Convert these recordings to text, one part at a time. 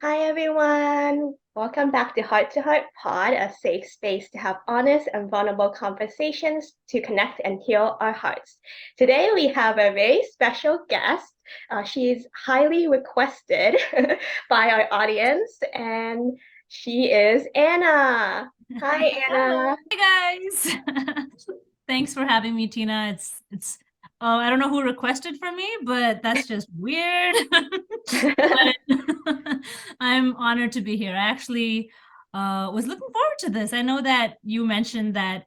Hi, everyone. Welcome back to Heart to Heart Pod, a safe space to have honest and vulnerable conversations to connect and heal our hearts. Today, we have a very special guest. She's highly requested by our audience, and she is Anna. Hi, Hello. Anna. Hey guys. Thanks for having me, Tina. It's I don't know who requested for me, but that's just weird. But I'm honored to be here. I actually was looking forward to this. I know that you mentioned that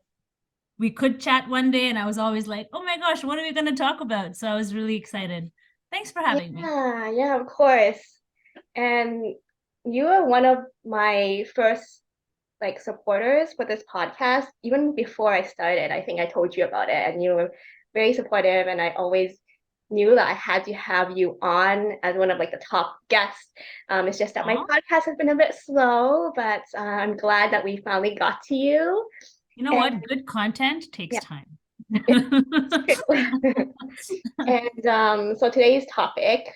we could chat one day, and I was always like, oh my gosh, what are we going to talk about? So I was really excited. Thanks for having me. Yeah, of course. And you were one of my first supporters for this podcast even before I started. I think I told you about it, and you were very supportive, and I always knew that I had to have you on as one of the top guests. It's just that my Aw. podcast has been a bit slow, but I'm glad that we finally got to you. You know And what? Good content takes yeah, time. it's true. And so today's topic,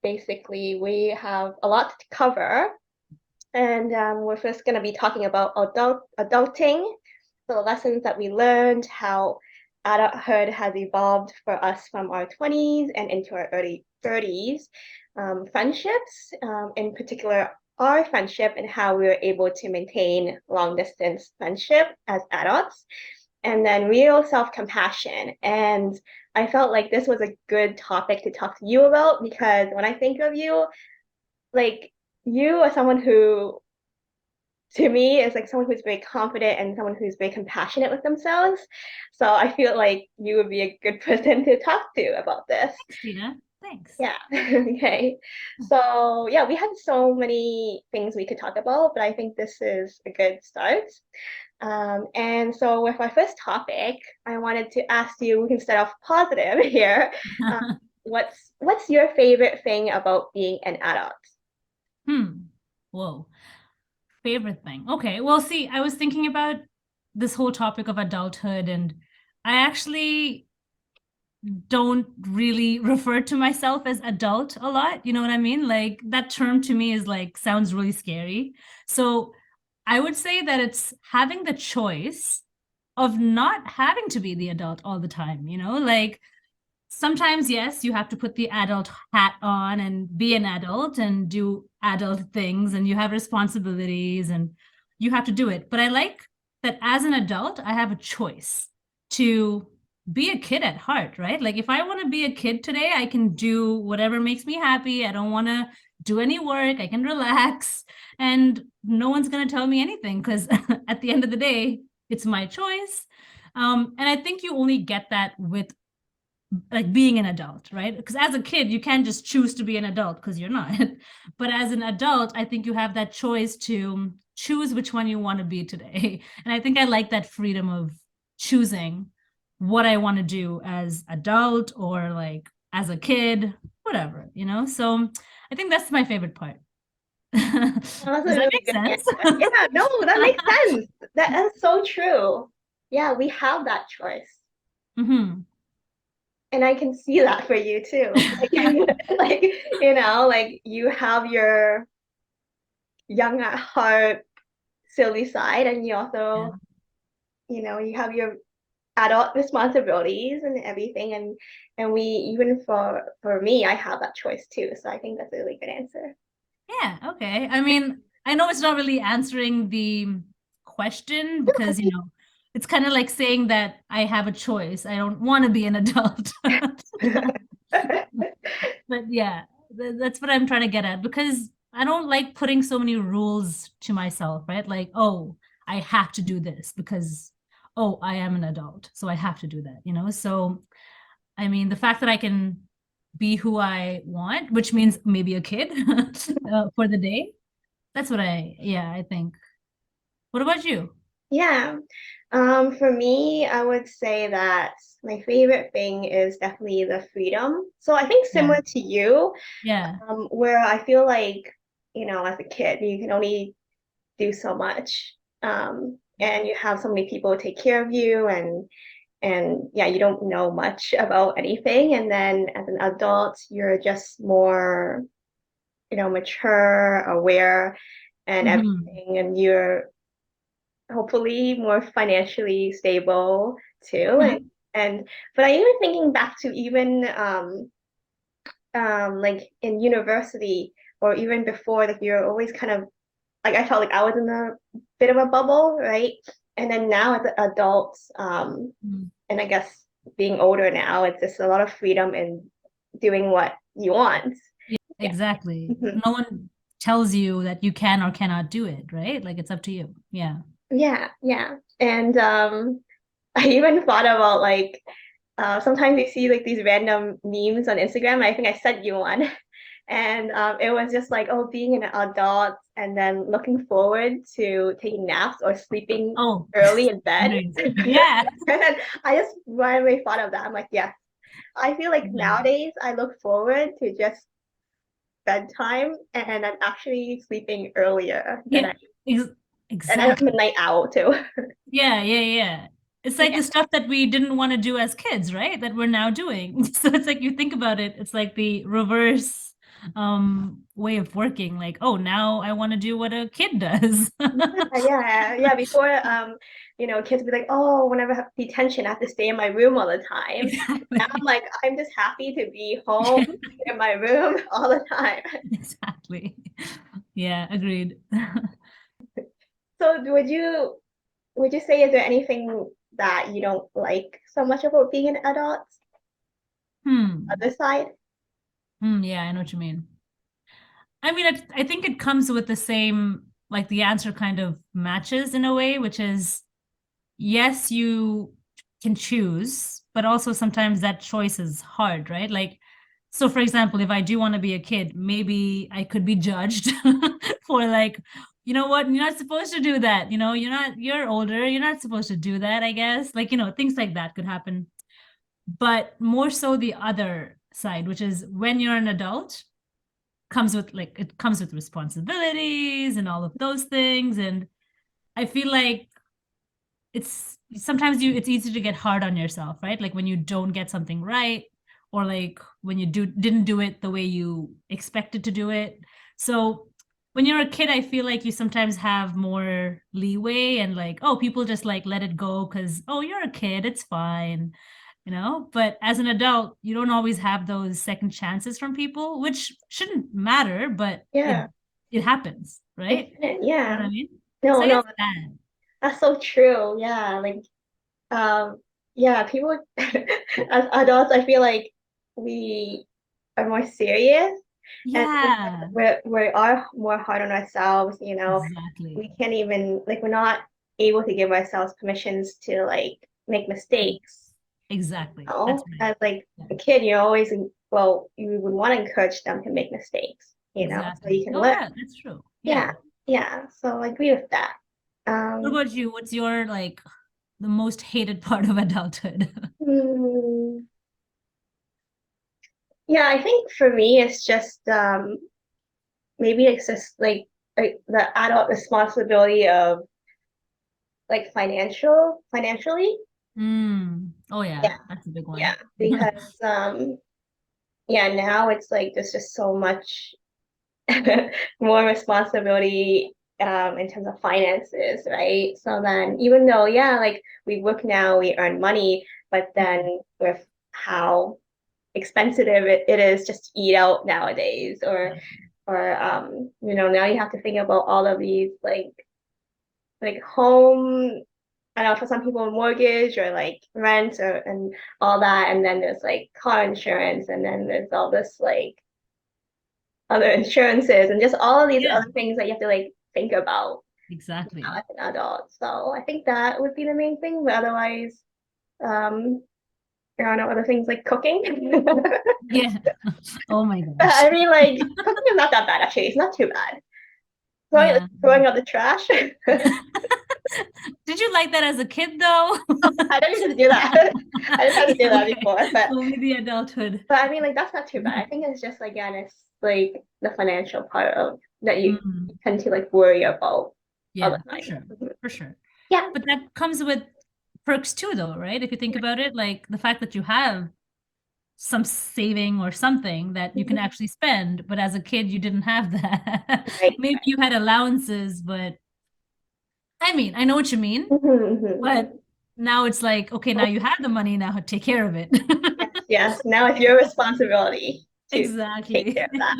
basically, we have a lot to cover. And we're first going to be talking about adulting, so the lessons that we learned, how adulthood has evolved for us from our 20s and into our early 30s, friendships, in particular, our friendship and how we were able to maintain long distance friendship as adults, and then real self compassion. And I felt like this was a good topic to talk to you about because when I think of you, like you are someone who to me is like someone who's very confident and someone who's very compassionate with themselves. So I feel like you would be a good person to talk to about this. Thanks, Tina. Thanks. Yeah. Okay. So yeah, we have so many things we could talk about, but I think this is a good start. And so with our first topic, I wanted to ask you, we can start off positive here. Um, what's your favorite thing about being an adult? Hmm. Whoa. Favorite thing. Okay. Well, see, I was thinking about this whole topic of adulthood, and I actually don't really refer to myself as adult a lot. You know what I mean? Like that term to me is like sounds really scary. So I would say that it's having the choice of not having to be the adult all the time, like sometimes, yes, you have to put the adult hat on and be an adult and do adult things, and you have responsibilities and you have to do it. But I like that as an adult, I have a choice to be a kid at heart, right? Like if I want to be a kid today, I can do whatever makes me happy. I don't want to do any work. I can relax, and no one's going to tell me anything because at the end of the day, it's my choice. And I think you only get that with like being an adult, right? Because as a kid, you can't just choose to be an adult because you're not. But as an adult, I think you have that choice to choose which one you want to be today. And I think I like that freedom of choosing what I want to do as adult or like as a kid, whatever. So I think that's my favorite part. Oh, that's Does a that really make good sense? answer. Yeah, no, that makes sense. That's so true. Yeah, we have that choice. Hmm. And I can see that for you too. Like, like, like you have your young at heart, silly side, and you Yeah. also, you have your adult responsibilities and everything. And we even for me, I have that choice too. So I think that's a really good answer. Yeah, okay. I mean, I know it's not really answering the question because, it's kind of like saying that I have a choice. I don't want to be an adult. But yeah, that's what I'm trying to get at because I don't like putting so many rules to myself, right? Like, oh, I have to do this because, oh, I am an adult, so I have to do that. So, I mean, the fact that I can be who I want, which means maybe a kid for the day, that's what yeah, I think. What about you? Yeah. For me, I would say that my favorite thing is definitely the freedom. So I think Yeah. similar to you, Yeah. where I feel like, as a kid, you can only do so much. And you have so many people take care of you and yeah, you don't know much about anything. And then as an adult, you're just more mature, aware, and Mhm. everything, and you're hopefully more financially stable too. And but I even thinking back to even like in university or even before, like you're always kind of like I felt like I was in a bit of a bubble, right? And then now as adults, Mhm. and I guess being older now, it's just a lot of freedom in doing what you want. Yeah, Yeah. exactly. Mhm. No one tells you that you can or cannot do it, right? Like it's up to you. Yeah. Yeah, yeah. And I even thought about like sometimes you see like these random memes on Instagram. I think I sent you one. And it was just like, oh, being an adult and then looking forward to taking naps or sleeping Oh, early in bed. great. And Yeah. then I just right away thought of that. I'm like, yeah, I feel like Yeah. nowadays I look forward to just bedtime and I'm actually sleeping earlier than Yeah. Ex and I'm a exactly. night owl too. Yeah, yeah, yeah. It's like Yeah. the stuff that we didn't want to do as kids, right? That we're now doing. So it's like you think about it, it's like the reverse way of working. Like, oh, now I want to do what a kid does. Yeah. Before, kids be like, "Oh, whenever I have detention, I have to stay in my room all the time." Now I'm Exactly. like, I'm just happy to be home in my room all the time. Exactly. Yeah, agreed. So, would you say is there anything that you don't like so much about being an adult? Hmm. Other side? Yeah, I know what you mean. I mean, I think it comes with the same, like the answer kind of matches in a way, which is yes, you can choose, but also sometimes that choice is hard, right? Like, so for example, if I do want to be a kid, maybe I could be judged for like, you know what, you're not supposed to do that. You're older, you're not supposed to do that, I guess. Like, things like that could happen. But more so the other side, which is when you're an adult, it comes with responsibilities and all of those things. And I feel like it's easy to get hard on yourself, right? Like when you don't get something right, or like when you didn't do it the way you expected to do it. So when you're a kid, I feel like you sometimes have more leeway and like, oh, people just like let it go because, oh, you're a kid, it's fine. But as an adult, you don't always have those second chances from people, which shouldn't matter, but it Yeah, it happens, it right? shouldn't. You know Yeah. what I mean? So No, I guess no, that. that's so true. Yeah, like Um, yeah, people as adults, I feel like we are more serious and Yeah, we are more hard on ourselves, you know. exactly. We can't even like we're not able to give ourselves permissions to like make mistakes. Exactly. That's Oh, right. as like Yeah, a kid, you're always well, you would want to encourage them to make mistakes, so exactly. you can No, learn. yeah, that's true. Yeah, Yeah. yeah. So I agree with that. What Um, about you? What's your like the most hated part of adulthood? hmm, yeah, I think for me, it's just maybe it's just like the adult responsibility of like financially. Oh yeah, Yeah, that's a big yeah, one. because yeah, now it's like there's just so much more responsibility in terms of finances, right? So then even though yeah, like we work now, we earn money, but then with how expensive it is just to eat out nowadays or now you have to think about all of these like home I don't know for some people mortgage or like rent and all that and then there's like car insurance and then there's all this like other insurances and just all of these Yeah, other things that you have to like think about now exactly. as an adult. So I think that would be the main thing, but otherwise um I don't know other things like cooking. Yeah. Oh my gosh. I mean like cooking is not that bad actually. It's not too bad. Yeah. Throwing out the trash. Did you like that as a kid though? I don't used to do that. I just had to do Yeah, that okay. before, but So maybe adulthood. I mean, like that's not too bad. I think it's just again, it's like the financial part of that you Mhm. tend to like worry about all Yeah, the for time. sure. For sure. Yeah, But that comes with perks too, though, right? If you think about it, like the fact that you have some saving or something that you can Mhm. actually spend. But as a kid, you didn't have that. Right. Maybe you had allowances, but I mean, I know what you mean. Mhm. But now it's like, okay, now you have the money, now take care of it. Yes, yes. Now it's your responsibility to take care Exactly. of that.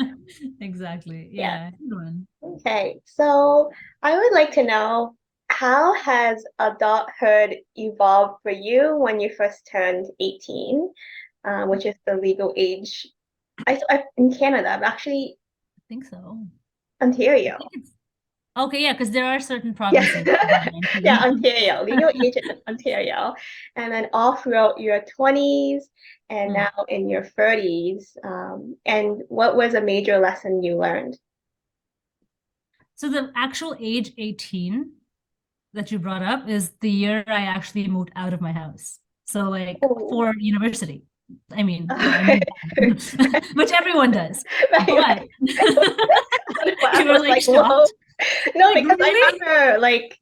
Exactly. Yes. Yeah. Good one. Okay. So I would like to know, how has adulthood evolved for you when you first turned 18, which is the legal age in Canada, but actually I think so. I think Ontario. it's okay, yeah, because there are certain Yeah. provinces that have Yeah, 19. Ontario, legal age in Ontario. And then all throughout your 20s and Hmm. now in your 30s. And what was a major lesson you learned? So the actual age 18 that you brought up is the year I actually moved out of my house. So like Oh. for university. I mean, yeah, I Okay. moved out, which everyone does. Right, But right. I you were was like like, whoa. shocked. No, Like, because I really? remember like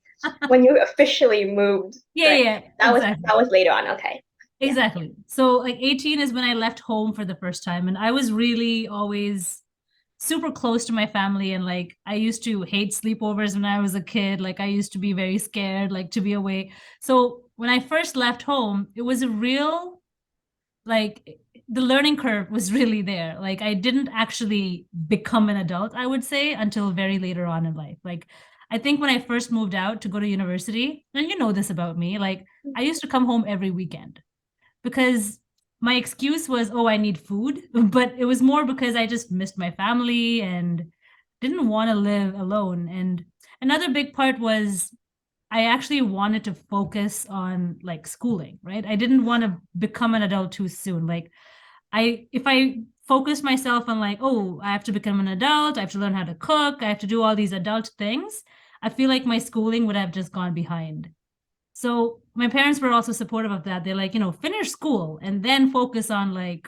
when you officially moved, Yeah, right? yeah, exactly. That was later on. Okay. Yeah. Exactly. So like 18 is when I left home for the first time. And I was really always super close to my family. And like I used to hate sleepovers when I was a kid. Like I used to be very scared, like to be away. So when I first left home, it was a real like the learning curve was really there. Like I didn't actually become an adult, I would say, until very later on in life. Like I think when I first moved out to go to university, and you know this about me, like I used to come home every weekend because my excuse was, oh, I need food. But it was more because I just missed my family and didn't want to live alone. And another big part was I actually wanted to focus on like schooling, right? I didn't want to become an adult too soon. Like if I focused myself on like, oh, I have to become an adult, I have to learn how to cook, I have to do all these adult things, I feel like my schooling would have just gone behind. So my parents were also supportive of that. They're like, finish school and then focus on like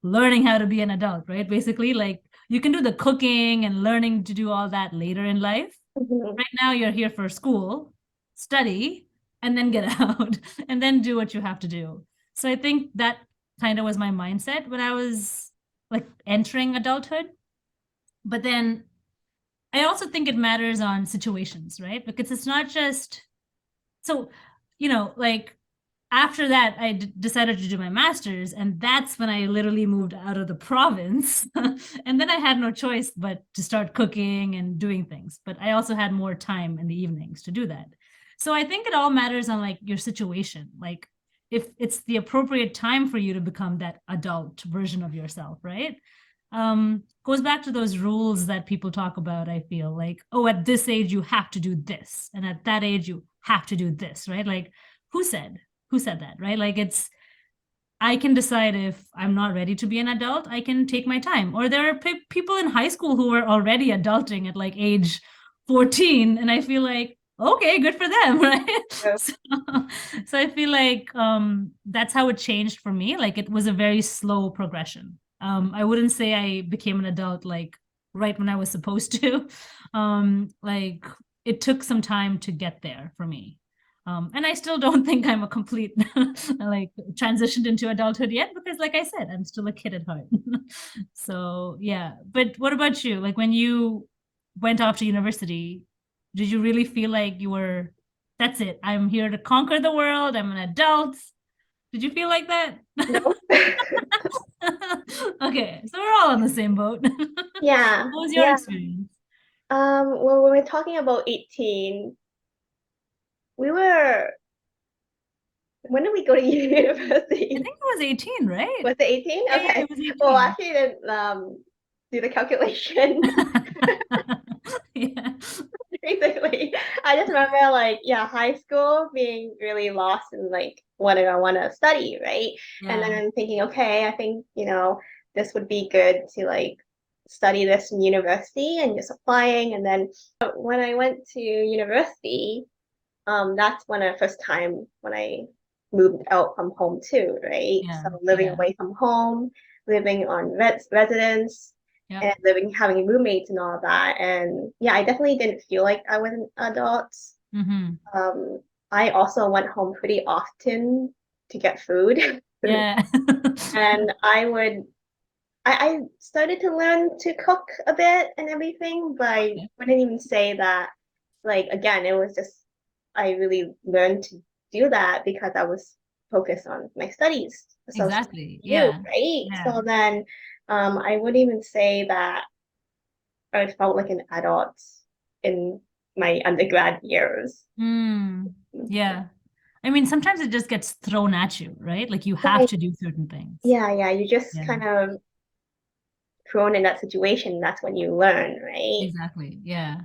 learning how to be an adult, right? Basically, like you can do the cooking and learning to do all that later in life. Mhm. Right now, you're here for school, study, and then get out and then do what you have to do. So I think that kind of was my mindset when I was like entering adulthood. But then I also think it matters on situations, right? Because it's not just so, like after that, I decided to do my master's, and that's when I literally moved out of the province. And then I had no choice but to start cooking and doing things. But I also had more time in the evenings to do that. So I think it all matters on like your situation. Like if it's the appropriate time for you to become that adult version of yourself, right? Goes back to those rules that people talk about. I feel like, oh, at this age you have to do this, and at that age you have to do this, right? Like who said who said that, right? Like it's I can decide if I'm not ready to be an adult, I can take my time. Or there are people in high school who are already adulting at like age 14, and I feel like okay, good for them, right? Yeah. so, so I feel like that's how it changed for me. Like it was a very slow progression. I wouldn't say I became an adult like right when I was supposed to. Like it took some time to get there for me. And I still don't think I'm a complete like transitioned into adulthood yet because, like I said, I'm still a kid at heart. So yeah. But what about you? Like when you went off to university, did you really feel like you were, that's it, I'm here to conquer the world, I'm an adult? Did you feel like that? No. Okay, so we're all on the same boat. Yeah. What was your Yeah. experience? When we were talking about 18, we were, when did we go to I university? think it was 18, right? Was it 18? Yeah, yeah, Okay. it was Well, 18. actually, didn't do the calculation. Yeah. Basically, I just remember like, yeah, high school being really lost in like what I want to study, right? And then Yeah. I'm thinking, okay, I think, this would be good to like study this in university and just applying. And then when I went to university, that's when the first time when I moved out from home too, right? Yeah. So living Yeah. away from home, living on residence, Yep. and having roommates and all of that. And yeah, I definitely didn't feel like I was an adult. Mm-hmm. Um, I also went home pretty often to get food. Yeah. And I started to learn to cook a bit and everything, but I Okay. wouldn't even say that, like, again, it was just, I really learned to do that because I was focused on my studies. So same Exactly. with you, Yeah. right? Yeah. So then, I wouldn't even say that I felt like an adult in my undergrad years. Mm, yeah. I mean, sometimes it just gets thrown at you, right? Like you have Like, to do certain things. yeah, yeah, you just Yeah. kind of thrown in that situation. That's when you learn, right? Exactly. Yeah.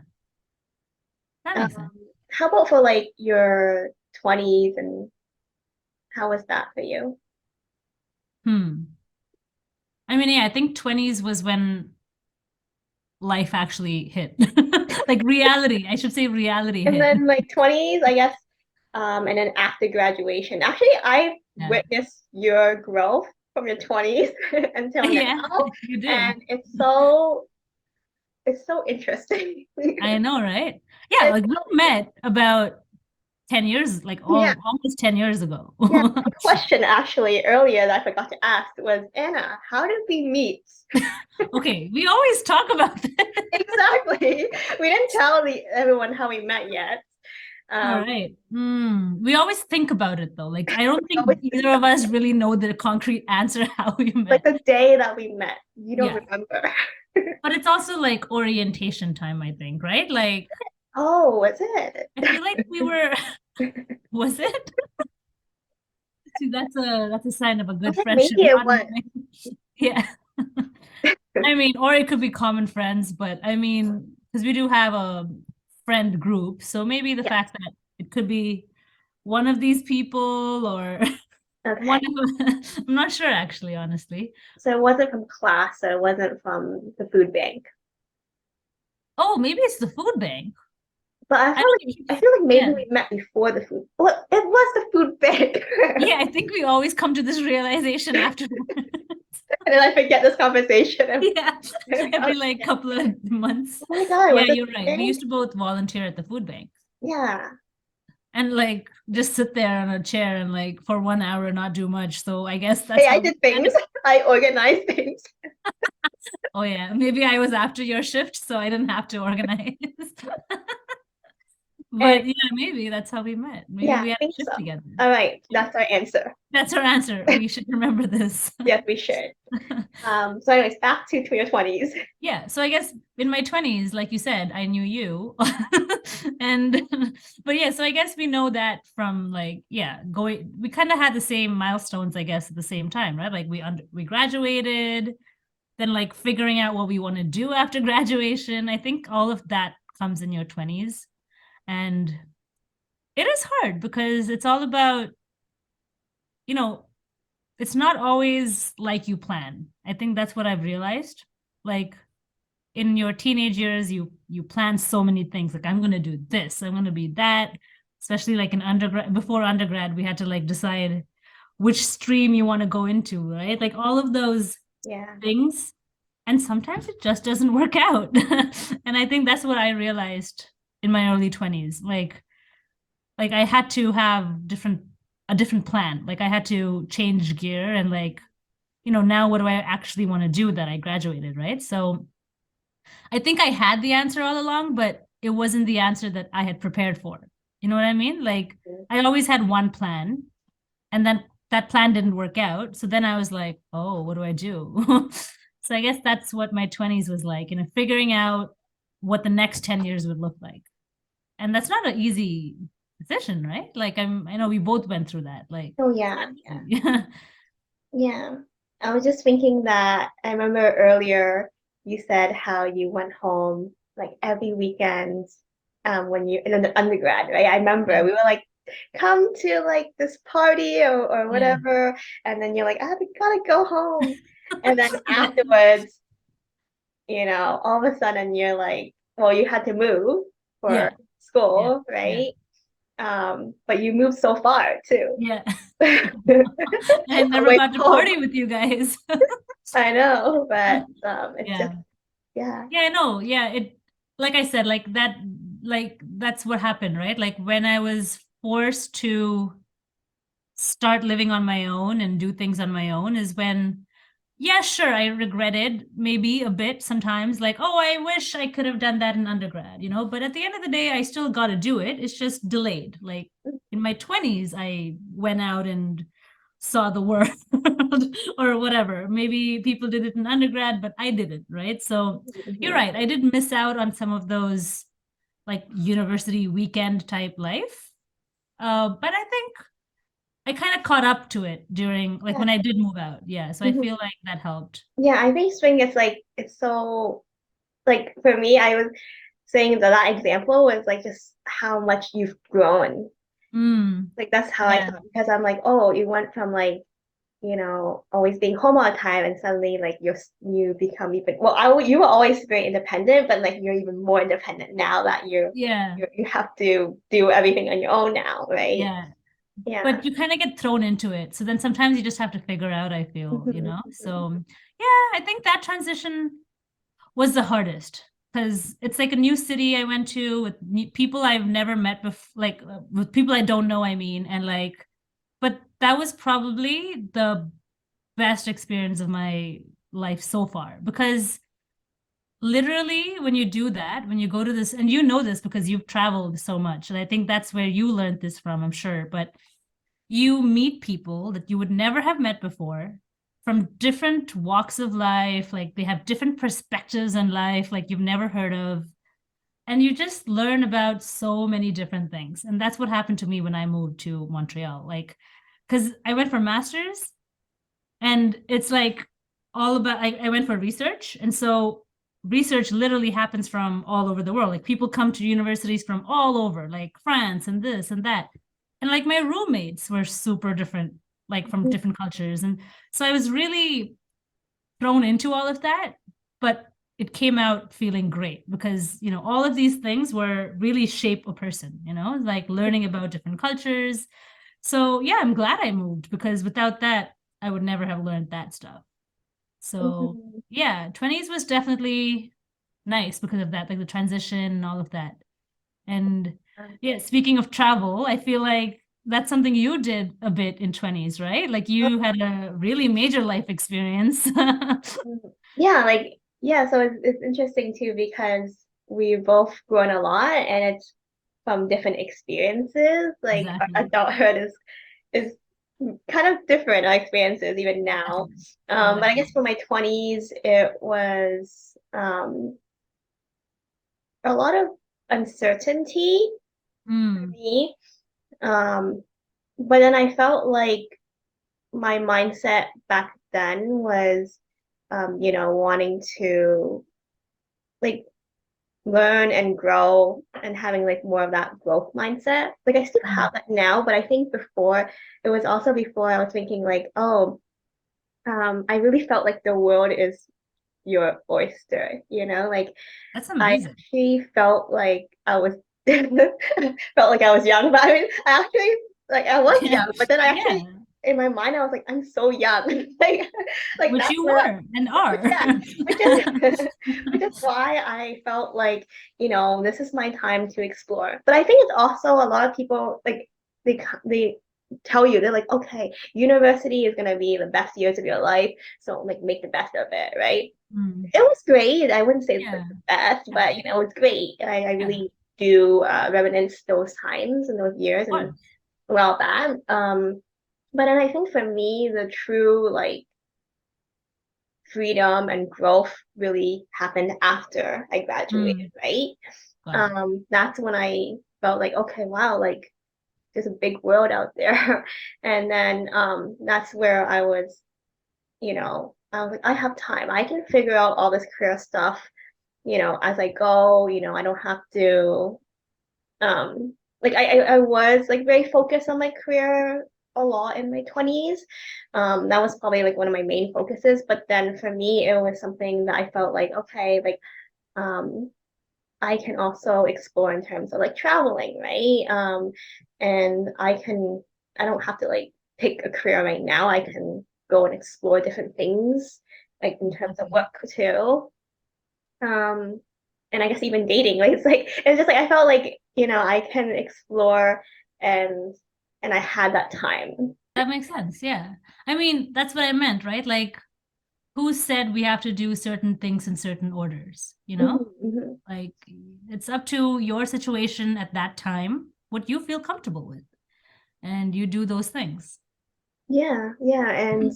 That Um, makes sense. how about for like your 20s and how was that for you? Hmm. I mean, yeah, I think 20s was when life actually hit. Like reality. I should say reality And hit. then like 20s, I guess, and then after graduation. Actually, I Yeah. witnessed your growth from your 20s until Yeah, now, you do. and it's so interesting. I know, right? Yeah, It's like we so, met about 10 years, like yeah, all almost 10 years ago. yeah. A question actually earlier that I forgot to ask was, Anna, how did we meet? Okay, we always talk about this. Exactly. We didn't tell everyone how we met yet. All Um, right. We always think about it though. Like I don't we think always either of us really know the concrete answer how we like met. the day that we met. You don't Yeah. remember. But it's also like orientation time, I think, right? Like Oh, was it? I feel like we were was it? See, that's a sign of a good Okay, friendship, maybe it not was. knowing. Yeah. I mean, or it could be common friends, but I mean, because we do have a friend group, so maybe the Yeah. fact that it could be one of these people or one Okay. of I'm not sure actually, honestly. So it wasn't from class, so it wasn't from the food bank. Oh, maybe it's the food bank. But I don't think I feel like maybe yeah. we met before the food. Well, it was the food bank. Yeah, I think we always come to this realization afterwards. And then I forget this conversation. Yeah, every Oh like couple of months. my God, Yeah, was it you're food right. We bank? used to both volunteer at the food bank Yeah. and like just sit there on a chair and like for 1 hour and not do much. So I guess that's Hey, I how we did things. met. I organized things. Oh yeah, maybe I was after your shift, so I didn't have to organize. And But yeah, maybe that's how we met. Maybe yeah, we I had think a so. shift together. All right, that's our answer. That's our answer. We should remember this. Yes, we should. So anyways, back to your 20s. Yeah, so I guess in my 20s, like you said, I knew you. And but yeah, so I guess we know that from like yeah, going we kind of had the same milestones, I guess, at the same time, right? Like we graduated, then like figuring out what we want to do after graduation. I think all of that comes in your 20s. And it is hard because it's all about, you know, it's not always like you plan. I think that's what I've realized. Like in your teenage years, you plan so many things. Like I'm going to do this, I'm going to be that. Especially like in undergrad, before undergrad, we had to like decide which stream you want to go into, right? Like all of those Yeah. things. And sometimes it just doesn't work out. And I think that's what I realized in my early 20s. Like I had to have a different plan. Like I had to change gear and like, now what do I actually want to do that I graduated, right? So I think I had the answer all along, but it wasn't the answer that I had prepared for. You know what I mean? Like I always had one plan and then that plan didn't work out. So then I was like, oh, what do I do? So I guess that's what my 20s was like, figuring out what the next 10 years would look like. And that's not an easy decision, right? Like I know we both went through that. Like Oh it's yeah, not yeah. easy. Yeah. I was just thinking that I remember earlier you said how you went home like every weekend when you in the undergrad, right? I remember Yeah. we were like, come to like this party or Yeah. whatever, and then you're like, I gotta go home. And then Yeah. afterwards, all of a sudden you're like, well, you had to move for Yeah. Yeah. school, Yeah. right? But you moved so far too. Yeah. I never Away got to from home. party with you guys. I know, but it's Yeah. just yeah. Yeah, I know. Yeah, it like I said, like that's what happened, right? Like when I was forced to start living on my own and do things on my own is when, yeah, sure, I regretted maybe a bit sometimes, like, oh, I wish I could have done that in undergrad, but at the end of the day, I still got to do it. It's just delayed. Like in my 20s, I went out and saw the world or whatever. Maybe people did it in undergrad, but I didn't, right? So you're Mhm. right. I did miss out on some of those like university weekend type life. But I think I kind of caught up to it during like Yeah. when I did move out. Yeah. So I Mhm. feel like that helped. Yeah, I think swing is like it's so like for me, I was saying that example was like just how much you've grown. Mm, Like that's how I yeah. thought because I'm like, oh, you went from like always being home all the time, and suddenly like you become even well. You were always very independent, but like you're even more independent now that Yeah. you have to do everything on your own now, right? Yeah. Yeah. But you kind of get thrown into it. So then sometimes you just have to figure out, I feel, Mhm, mhm, So yeah, I think that transition was the hardest because it's like a new city I went to with people I've never met before, like with people I don't know, I mean, and like, but that was probably the best experience of my life so far because literally when you do that, when you go to this, and you know this because you've traveled so much, and I think that's where you learned this from, I'm sure, but you meet people that you would never have met before from different walks of life. Like they have different perspectives on life, like you've never heard of. And you just learn about so many different things. And that's what happened to me when I moved to Montreal. Like, because I went for master's and it's like all about, I went for research. And so research literally happens from all over the world. Like people come to universities from all over, like France and this and that. And like my roommates were super different, like from mhm, different cultures. And so I was really thrown into all of that, but it came out feeling great because, all of these things were really shape a person, like learning about different cultures. So yeah, I'm glad I moved because without that, I would never have learned that stuff. So mhm. yeah, 20s was definitely nice because of that, like the transition and all of that. And yeah, speaking of travel, I feel like that's something you did a bit in 20s, right? Like you had a really major life experience. Yeah, like yeah, so it's interesting too because we've both grown a lot and it's from different experiences. Like our Exactly. adulthood is kind of different our experiences even now. Definitely. But I guess Definitely. for my 20s it was a lot of uncertainty for Mm, me. Um, but then I felt like my mindset back then was wanting to like learn and grow and having like more of that growth mindset. Like I still mm. have that now, but I think before it was also before I was thinking like, oh, I really felt like the world is your oyster, like That's I amazing. actually felt like I was felt like I was young, but I mean I actually like I was Yeah. young, but then I actually Yeah. in my mind I was like, I'm so young. like Which that's you where were and which are. yeah, which is which is why I felt like, this is my time to explore. But I think it's also a lot of people like they tell you they're like, okay, university is gonna be the best years of your life, so like make the best of it, right? Mm. It was great. I wouldn't say it's like Yeah. the best, Yeah. but it's great. I Yeah. Of really do reminisce those times and those years and course. all that. But then I think for me, the true like freedom and growth really happened after I graduated, Mm. right? Got it. That's when I felt like, okay, wow, like there's a big world out there. And then that's where I was like, I have time. I can figure out all this career stuff, as I go, I don't have to like I was like very focused on my career a lot in my 20s. That was probably like one of my main focuses. But then for me, it was something that I felt like, okay, like um, I can also explore in terms of like traveling, right? And I don't have to like pick a career right now. I can go and explore different things, like in terms of Exactly. work too. Um, and I guess even dating, like it's just like I felt like I can explore and I had that time. That makes sense. Yeah. I mean, that's what I meant, right? Like, who said we have to do certain things in certain orders, you know? Mhm. Like, it's up to your situation at that time, what you feel comfortable with, and you do those things. Yeah, yeah, and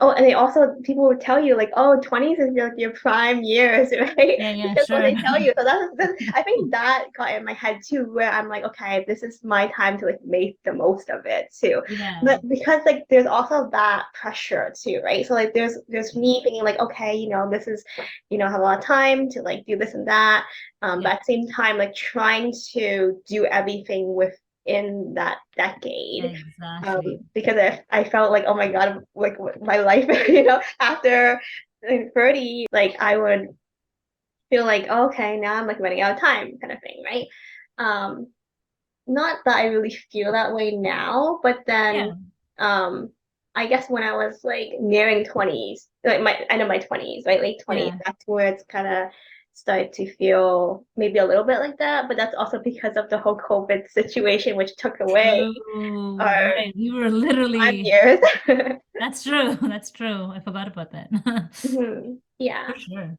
oh, and they also people would tell you like, oh, 20s is your prime years, right? Yeah, yeah, Because what sure. they tell you. So that's I think that got in my head too, where I'm like, okay, this is my time to like make the most of it too. Yeah. But because like there's also that pressure too, right? So like there's me thinking like, okay, this is, I have a lot of time to like do this and that. But Yeah, at the same time, like trying to do everything within that decade, exactly. because I felt like, oh my God, like my life, after like, 30, like I would feel like, oh, okay, now I'm like running out of time kind of thing, right? Um, Not that I really feel that way now, but then Yeah. um, I guess when I was like nearing 20s, like my end of my 20s, right? Late 20s, Yeah. that's where it's kind of started to feel maybe a little bit like that, but that's also because of the whole COVID situation, which took away True. our Right. We were 5 literally, years. that's true. That's true. I forgot about that. Yeah. For sure.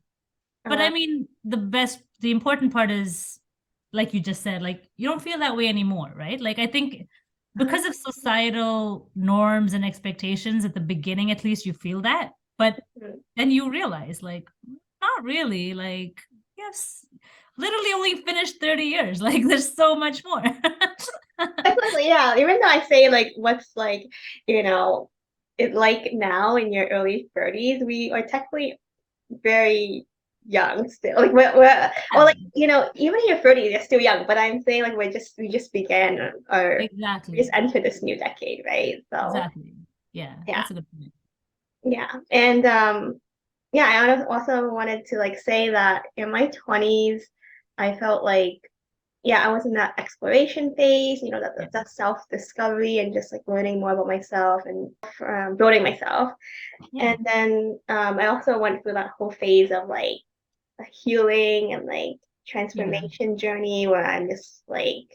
But I Uh, mean, the important part is, like you just said, like you don't feel that way anymore, right? Like I think uh, because of societal norms and expectations at the beginning, at least you feel that. But then you realize, like, not really. Like, yes, literally only finished 30 years. Like, there's so much more. Definitely, yeah. Even though I say like what's like, you know, it like now in your early 30s, we are technically very young still. Like we're or like, even in your 30s, you're still young, but I'm saying like we just began or we just Exactly. entered this new decade, right? So Exactly. Yeah, yeah, that's a good point. yeah. And yeah, I also wanted to like say that in my 20s, I felt like, yeah, I was in that exploration phase, Yeah. that self-discovery and just like learning more about myself and building myself. Yeah. And then I also went through that whole phase of like a healing and like Yeah. transformation journey where I'm just like,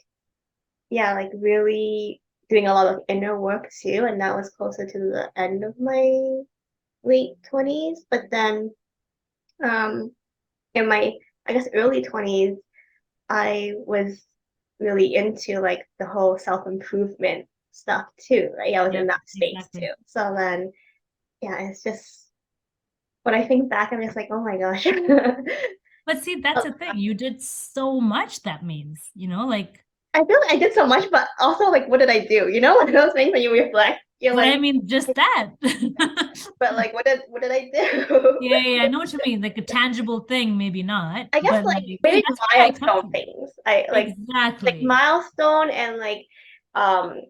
yeah, like really doing a lot of inner work too. And that was closer to the end of my late 20s. But then um, in my, I guess, early 20s, I was really into like the whole self-improvement stuff too, right? I was in Yep. that space Exactly. too. So then, yeah, it's just when I think back, I'm just like, oh my gosh. But see, that's the thing. You did so much, that means, like, I feel like I did so much, but also like, what did I do? One of those things when you reflect, you're but I like, mean, just that. but like, what did I do? Yeah, yeah, I know what you mean. Like a tangible thing, maybe not, I guess but like like maybe that's why I come milestone to you. things. I like Exactly. milestone and like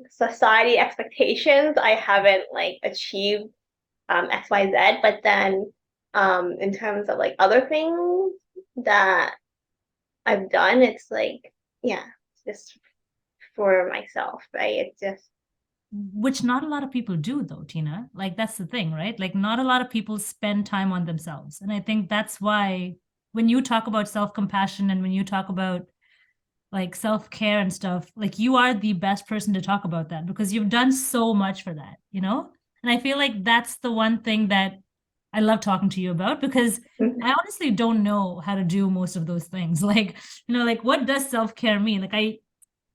society expectations. I haven't like achieved XYZ, but then in terms of like other things that I've done, it's like, yeah, it's just for myself, right? It's just Which not a lot of people do, though, Tina. Like that's the thing, right? Like not a lot of people spend time on themselves. And I think that's why when you talk about self-compassion and when you talk about like self-care and stuff, like you are the best person to talk about that because you've done so much for that. And I feel like that's the one thing that I love talking to you about because I honestly don't know how to do most of those things. Like, like what does self-care mean? Like I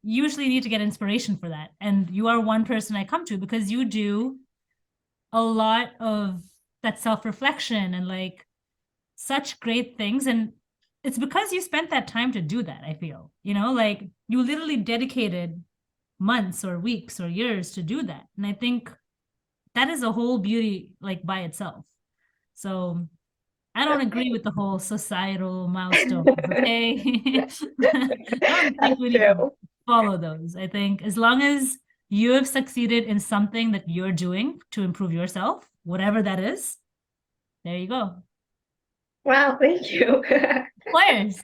usually need to get inspiration for that. And you are one person I come to because you do a lot of that self-reflection and like such great things. And it's because you spent that time to do that, I feel, like you literally dedicated months or weeks or years to do that. And I think that is a whole beauty like by itself. So I don't agree with the whole societal milestones, okay? I don't think that's we need to true. follow those. I think as long as you have succeeded in something that you're doing to improve yourself, whatever that is, there you go. Wow, thank you. Players.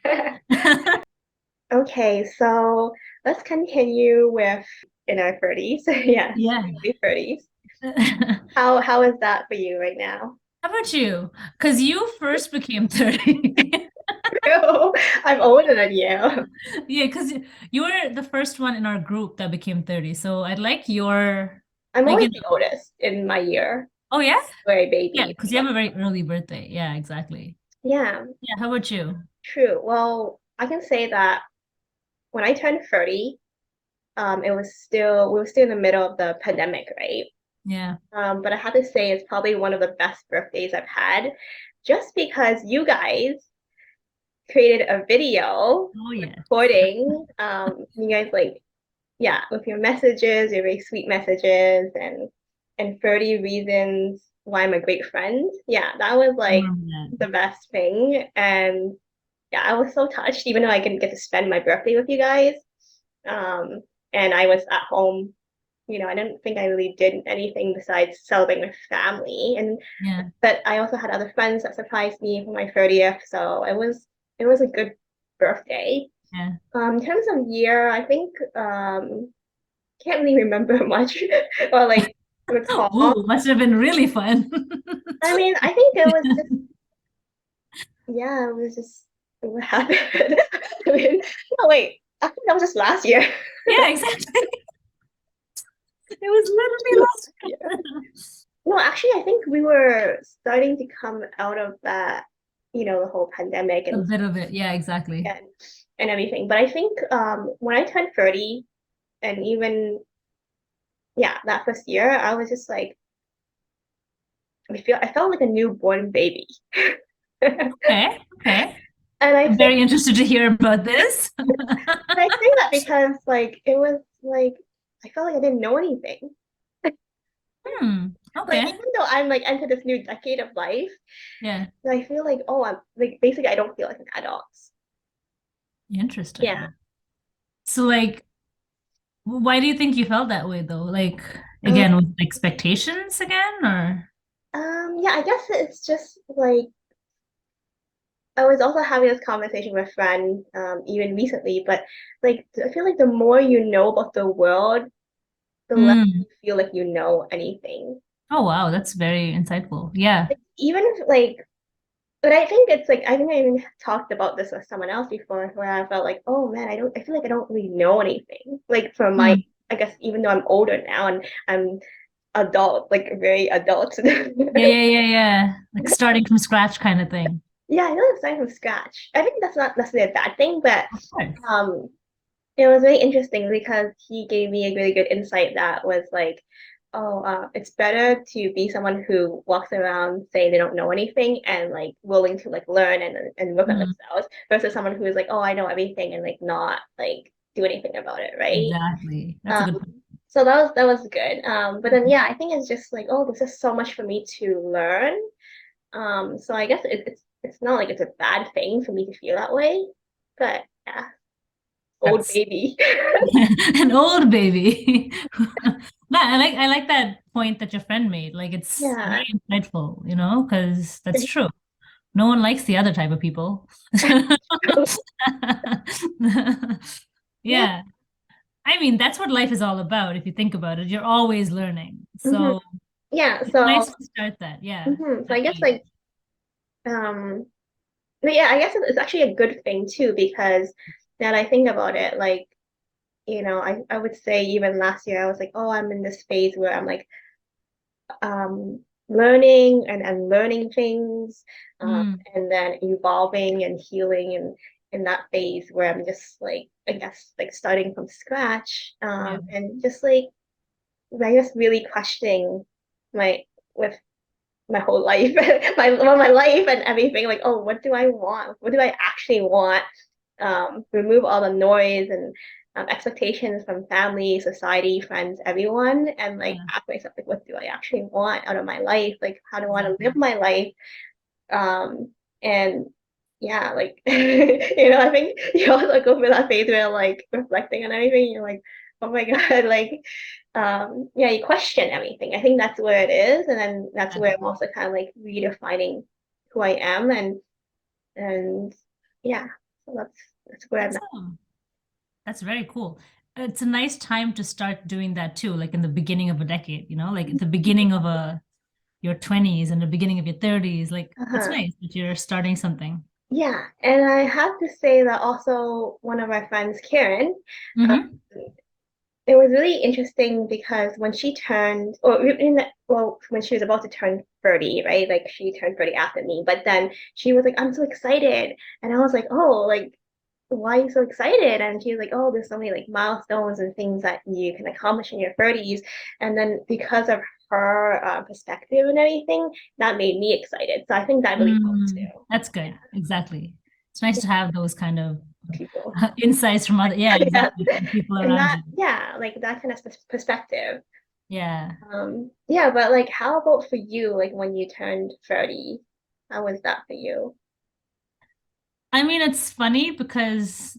Okay, so let's continue with in our 30s. Yes, Yeah. early 30s. How How is that for you right now? about you? Because you first became 30. I'm older than you. Yeah, because you were the first one in our group that became 30. So I'd like your I'm Like, always you the know, oldest in my year. oh yeah? Very Yeah, baby. because you have a very early birthday. Yeah, exactly. Yeah, Yeah, how about you? true. Well, I can say that when I turned 30, it was still we were still in the middle of the pandemic, right? Yeah. But I have to say it's probably one of the best birthdays I've had, just because you guys created a video Oh yeah. recording. You guys like yeah, with your messages, your very sweet messages, and 30 reasons why I'm a great friend. Yeah, that was I like remember that. the best thing, and yeah, I was so touched, even though I didn't get to spend my birthday with you guys. Um, and I was at home. I didn't think I really did anything besides celebrate with family. And Yeah. but I also had other friends that surprised me for my 30th, so it was a good birthday. Yeah. In terms of year, I think can't really remember much or like recall. Ooh, must have been really fun. I mean, I think it was just yeah, it was just what happened. I mean, no, wait, I think that was just last year. Yeah, exactly. It was Yeah. literally last. No, actually, I think we were starting to come out of that, the whole pandemic A and bit of it. Yeah, exactly. and, and everything. But I think when I turned 30 and even yeah, that first year, I was just like I felt like a newborn baby. Okay. Okay. And I I'm say very interested to hear about this. I say that because like it was like I felt like I didn't know anything. Hmm. Like Okay. even though I'm like into this new decade of life, Yeah. I feel like oh I'm like basically I don't feel like an adult. Yeah. Interesting. So, like, why do you think you felt that way, though? Like, Um, again, with expectations again, or? yeah, I guess it's just like I was also having this conversation with a friend even recently, but like I feel like the more you know about the world, the less Hmm. you feel like you know anything. Oh, wow. That's very insightful. Yeah. Like even if like but I think it's like I think I even talked about this with someone else before where I felt like, oh man, I feel like I don't really know anything. Like from my Hmm. I guess even though I'm older now and I'm adult, like very adult. Yeah, yeah, yeah, yeah. Like starting from scratch kind of thing. Yeah, I know it's starting from scratch. I think that's not necessarily a bad thing, but Of course. um it was really interesting because he gave me a really good insight that was like, oh, it's better to be someone who walks around saying they don't know anything and like willing to like learn and work on Hmm. themselves versus someone who is like, oh, I know everything and like not like do anything about it, right? Exactly. That's a Um, good point. so that was good. But then yeah, I think it's just like, oh, there's just so much for me to learn. So I guess it's not like it's a bad thing for me to feel that way, but yeah, old That's baby. an old baby. No, I like that point that your friend made. Like it's Yeah. very insightful, because that's true. No one likes the other type of people. Yeah. Yeah. I mean, that's what life is all about. If you think about it, you're always learning. hmm So Yeah. it's So, nice to start that. Yeah. so I That guess age. like, um, but yeah, I guess it's actually a good thing too because now that I think about it, like, I would say even last year I was like, oh, I'm in this phase where I'm like, learning and learning things, Mm, and then evolving and healing and in that phase where I'm just like, I guess like starting from scratch, yeah. and just like I guess really questioning my with my whole life, my life and everything. Like, oh, what do I want? What do I actually want? Remove all the noise and expectations from family, society, friends, everyone, and like Yeah. ask myself, like, what do I actually want out of my life? Like, how do I want to live Exactly. my life? And yeah, like I think you also go through that phase where like reflecting on everything, you're like, oh my God, like yeah, you question everything. I think that's where it is. And then that's where Exactly. I'm also kind of like redefining who I am and yeah, so that's where I'm That's at. that's very cool. It's a nice time to start doing that too, like in the beginning of a decade, like at the beginning of your 20s and the beginning of your 30s. Like it's Uh-huh. nice that you're starting something. Yeah, and I have to say that also one of my friends, Karen, um, Hmm. it was really interesting because when she turned, or when she was about to turn 30, right? Like she turned 30 after me, but then she was like, I'm so excited. And I was like, oh, like, why are you so excited? And she was like, oh, there's so many like milestones and things that you can accomplish in your 30s. And then because of her perspective and everything, that made me excited. So I think that really helped Mm, too. that's Yeah, good. Exactly. It's nice to have those kind of people. insights from other, yeah, Yeah. exactly, from people And around that, you. yeah, like that kind of perspective. Yeah. Yeah, but like, how about for you? Like when you turned 30, how was that for you? I mean, it's funny because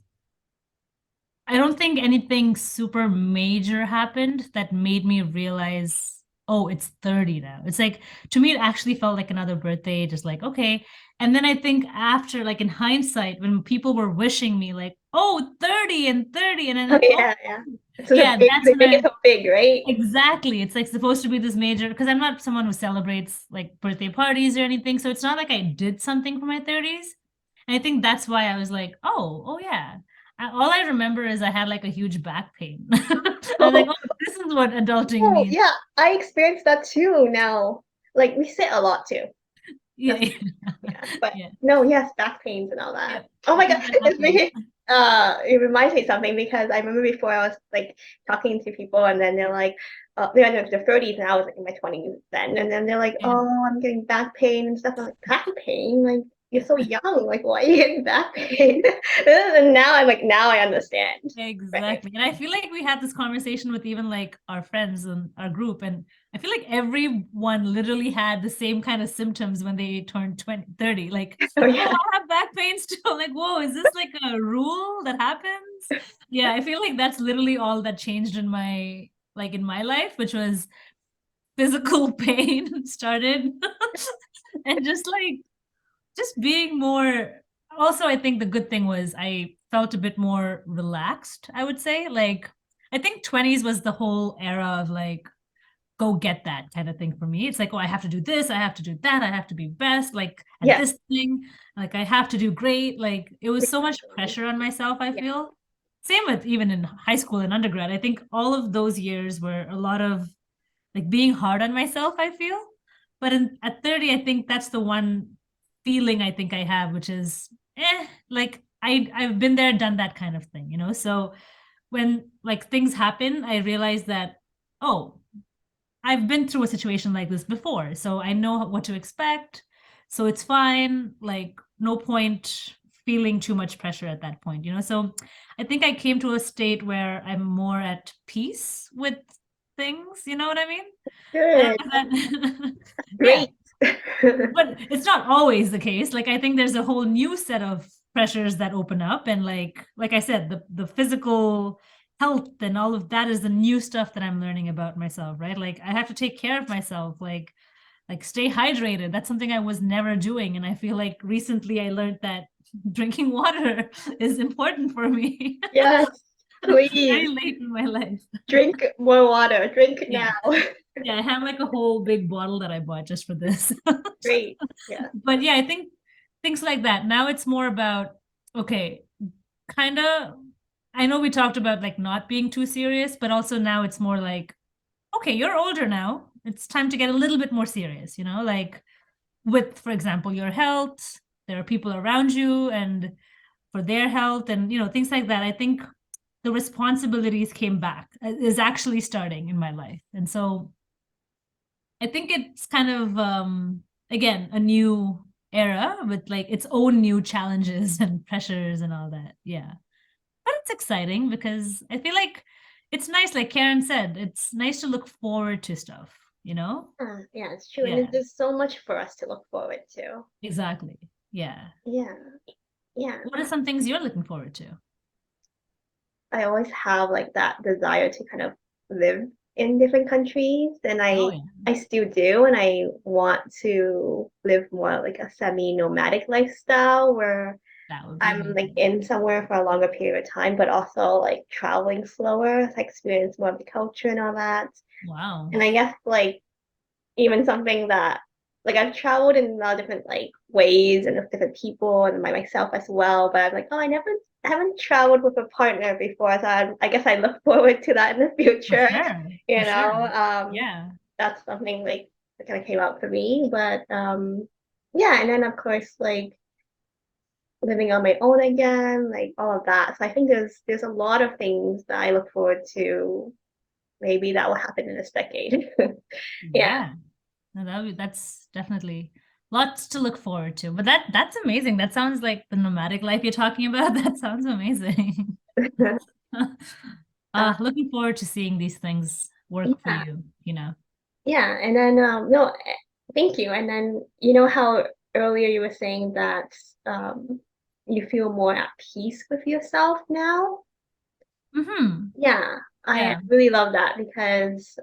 I don't think anything super major happened that made me realize, oh, it's 30 now. It's like, to me, it actually felt like another birthday, just like, okay. And then I think after, like in hindsight, when people were wishing me, like, oh, 30 and 30, and I'm Oh like, oh, yeah, yeah. So the yeah, big, that's they when make it I, so big, right? exactly. It's like supposed to be this major, because I'm not someone who celebrates like birthday parties or anything. So it's not like I did something for my 30s. And I think that's why I was like, oh yeah. All I remember is I had like a huge back pain. I was like, oh, this is what adulting Oh means. yeah, I experienced that too now. Like we sit a lot too. Yeah, That's yeah, yeah. But yeah, no, yes, back pains and all yeah. that. Oh I my God, think that it's happens. really it reminds me of something because I remember before I was like talking to people and then they're like they're in their 30s and I was like in my 20s then and then they're like, Yeah, oh, I'm getting back pain and stuff. I'm like, back pain? Like you're so young. Like why are you getting back pain? And now I'm like now I understand. Right. exactly. And I feel like we had this conversation with even like our friends and our group. And I feel like everyone literally had the same kind of symptoms when they turned 20, 30. Like, Oh oh, yeah. I have back pains too. Like, whoa, is this like a rule that happens? Yeah, I feel like that's literally all that changed in my life, which was physical pain started. And just being more, also I think the good thing was I felt a bit more relaxed, I would say. Like I think 20s was the whole era of like go get that kind of thing for me. It's like, oh, I have to do this, I have to do that, I have to be best like at Yes, this thing, like I have to do great. Like it was so much exactly. pressure on myself, I Yeah. feel. Same with even in high school and undergrad. I think all of those years were a lot of like being hard on myself, I feel. But at 30, I think that's the one feeling I think I have, which is like I've been there, done that kind of thing, you know? So when like things happen, I realize that, oh, I've been through a situation like this before. So I know what to expect. So it's fine. Like no point feeling too much pressure at that point, you know? So I think I came to a state where I'm more at peace with things, you know what I mean? I Good. don't know if that, yeah, Great. but it's not always the case. Like I think there's a whole new set of pressures that open up, and like I said, the physical health and all of that is the new stuff that I'm learning about myself, right? Like I have to take care of myself, like stay hydrated. That's something I was never doing, and I feel like recently I learned that drinking water is important for me. Yes, Very please late in my life. drink more water. Drink Yeah. now. Yeah, I have like a whole big bottle that I bought just for this. Great. Yeah. But yeah, I think things like that. Now it's more about, okay, kind of, I know we talked about like not being too serious, but also now it's more like, okay, you're older now. It's time to get a little bit more serious, you know, like with, for example, your health. There are people around you and for their health and, you know, things like that. I think the responsibilities came back, is actually starting in my life. And so I think it's kind of again a new era with like its own new challenges and pressures and all that. Yeah. But it's exciting because I feel like it's nice, like Karen said, it's nice to look forward to stuff, you know? Yeah, it's true. And Yeah, there's so much for us to look forward to. exactly. Yeah. Yeah. Yeah. What are some things you're looking forward to? I always have like that desire to kind of live in different countries, and Oh I yeah, I still do, and I want to live more like a semi-nomadic lifestyle where that would be I'm like amazing. in somewhere for a longer period of time, but also like traveling slower to experience more of the culture and all that. Wow. And I guess like even something that like I've traveled in a lot of different like ways and with different people and by myself as well, but I'm like, oh, I never haven't traveled with a partner before, so I guess I look forward to that in the For future. sure. You For know, sure. Yeah. that's something like that kind of came out for me. But yeah, and then of course like living on my own again, like all of that. So I think there's a lot of things that I look forward to. Maybe that will happen in this decade. Yeah. Yeah. No, that's definitely lots to look forward to. But that's amazing. That sounds like the nomadic life you're talking about. That sounds amazing. Uh, Looking forward to seeing these things work for yeah. you, you know. Yeah. And then no, thank you. And then you know how earlier you were saying that you feel more at peace with yourself now? Mm-hmm. Yeah, I Yeah. really love that because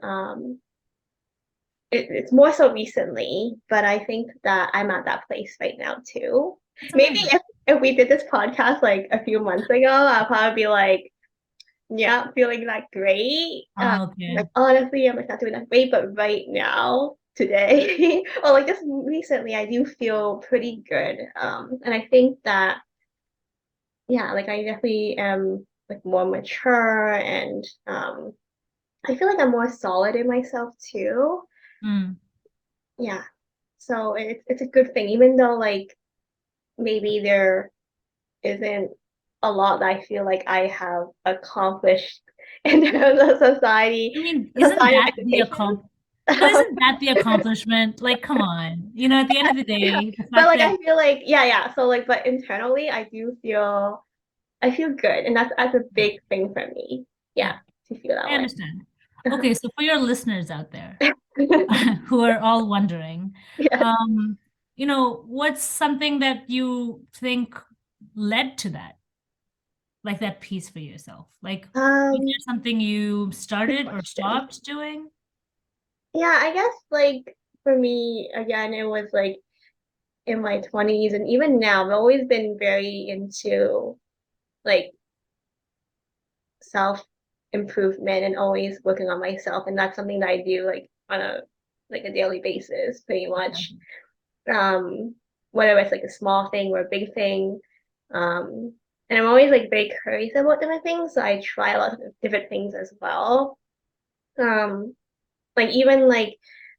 it's more so recently, but I think that I'm at that place right now too. That's Maybe amazing. if we did this podcast like a few months ago, I'll probably be like, yeah, feeling that great. Okay. Like honestly, I'm like not doing that great, but right now, today, or like just recently, I do feel pretty good. And I think that yeah, like I definitely am like more mature and I feel like I'm more solid in myself too. Mm. Yeah. So it's a good thing, even though like maybe there isn't a lot that I feel like I have accomplished in terms of I mean, isn't society of that the education. but isn't that the accomplishment? Like, come on. You know, at the end of the Yeah. day, the But fact like that I feel like yeah. So like but internally I feel good and that's a yeah, big thing for me. Yeah, yeah, to feel I that way. understand. Okay, so for your listeners out there who are all wondering, Yes. um, what's something that you think led to that, like that piece for yourself? Like, was Um, there something you Good started or question. stopped doing? Yeah, I guess like for me, again, it was like in my 20s and even now, I've always been very into like self improvement and always working on myself. And that's something that I do like on a daily basis, pretty much. Um, Whether it's like a small thing or a big thing. And I'm always like very curious about different things, so I try a lot of different things as well. Um, like even like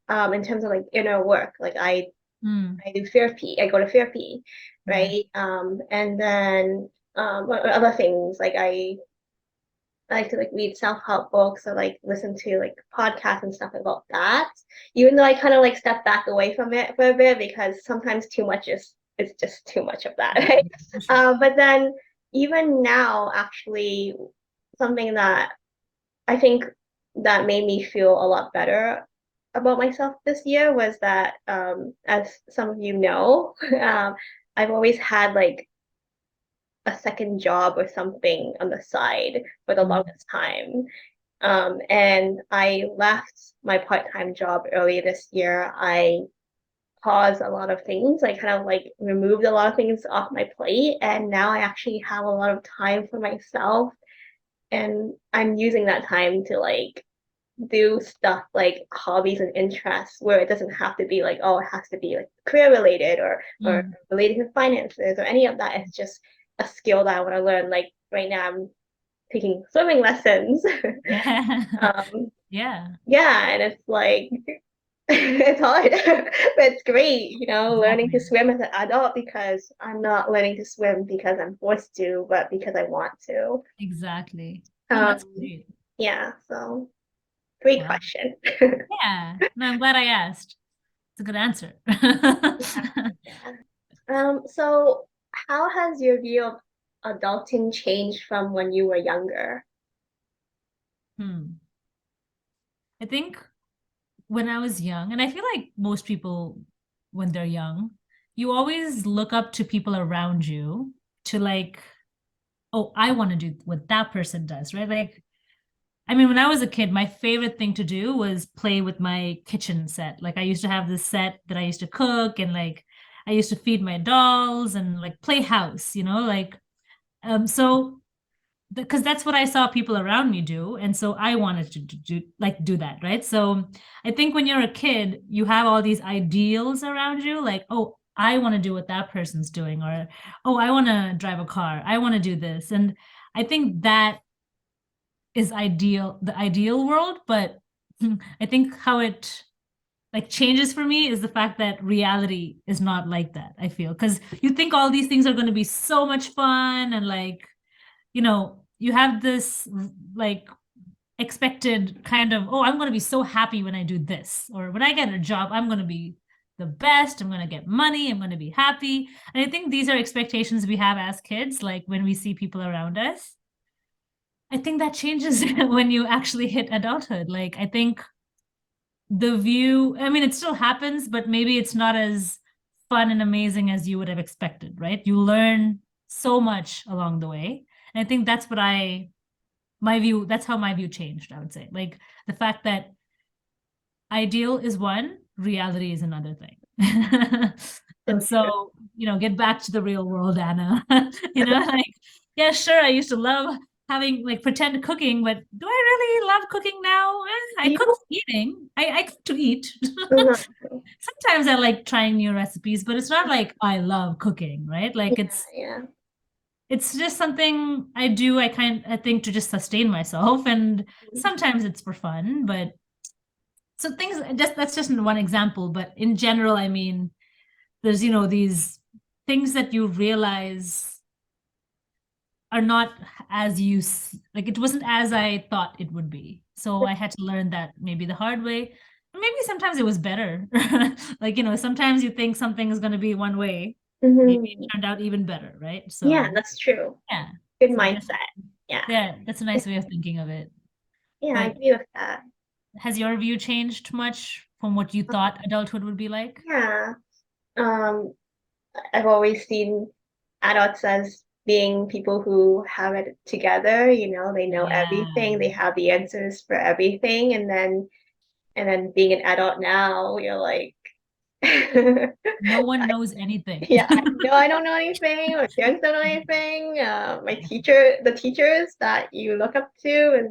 in terms of like inner work, like Mm, I do therapy. I go to therapy, yeah. right? And then other things like I like to like read self-help books or like listen to like podcasts and stuff about that. Even though I kind of like step back away from it for a bit because sometimes too much is it's just too much of that, Yeah, right? yeah, for sure. But then even now, actually, something that I think that made me feel a lot better about myself this year was that, as some of you know, I've always had like a second job or something on the side for the Mm, longest time. And I left my part-time job earlier this year. I paused a lot of things. I kind of like removed a lot of things off my plate, and now I actually have a lot of time for myself. And I'm using that time to like do stuff like hobbies and interests where it doesn't have to be like, oh, it has to be like career related or mm. related to finances or any of that. It's just a skill that I want to learn. Like right now I'm taking swimming lessons. Yeah. um Yeah, yeah, and it's like it's hard, but it's great, learning to exactly. swim as an adult because I'm not learning to swim because I'm forced to, but because I want to. Exactly. No, that's Um, great. yeah, so great Wow. question. Yeah. No, I'm glad I asked. It's a good answer. Yeah, yeah. So how has your view of adulting changed from when you were younger? Hmm. I think when I was young, and I feel like most people, when they're young, you always look up to people around you to like, oh, I want to do what that person does, right? Like, I mean, when I was a kid, my favorite thing to do was play with my kitchen set. Like, I used to have this set that I used to cook and like, I used to feed my dolls and like play house, like, so because that's what I saw people around me do, and so I wanted to do that, right? So I think when you're a kid, you have all these ideals around you, like, oh, I want to do what that person's doing, or oh, I want to drive a car, I want to do this. And I think that is ideal, the ideal world, but I think how it like changes for me is the fact that reality is not like that. I feel because you think all these things are going to be so much fun, and like, you have this like expected kind of, oh, I'm going to be so happy when I do this, or when I get a job, I'm going to be the best, I'm going to get money, I'm going to be happy. And I think these are expectations we have as kids, like when we see people around us. I think that changes when you actually hit adulthood. Like, I think the view, I mean, it still happens, but maybe it's not as fun and amazing as you would have expected, right? You learn so much along the way. And I think that's what my view, that's how my view changed, I would say. Like the fact that ideal is one, reality is another thing. So And true. so, get back to the real world, Anna. Like, yeah, sure, I used to love having like pretend cooking, but do I really love cooking now? I You cook for eating. I cook to eat. Mhm. Sometimes I like trying new recipes, but it's not like I love cooking, right? Like Yeah, it's yeah. it's just something I do, I think, to just sustain myself, and sometimes it's for fun, but so things, just that's just one example, but in general, I mean, there's these things that you realize are not as like it wasn't as I thought it would be, so I had to learn that maybe the hard way. Maybe sometimes it was better. Like, sometimes you think something is going to be one way, maybe it Hmm. turned out even better, right? Yeah, So that's true. yeah, Good so I guess, mindset. Yeah. yeah, that's a nice way of thinking of it. Yeah, I But agree with that. has your view changed much from what you thought adulthood would be like? Yeah. Um, I've always seen adults as being people who have it together, they know Yeah. everything, they have the answers for everything, and then being an adult now, you're like No one knows anything. yeah, I don't know anything. My parents don't know anything. The teachers that you look up to,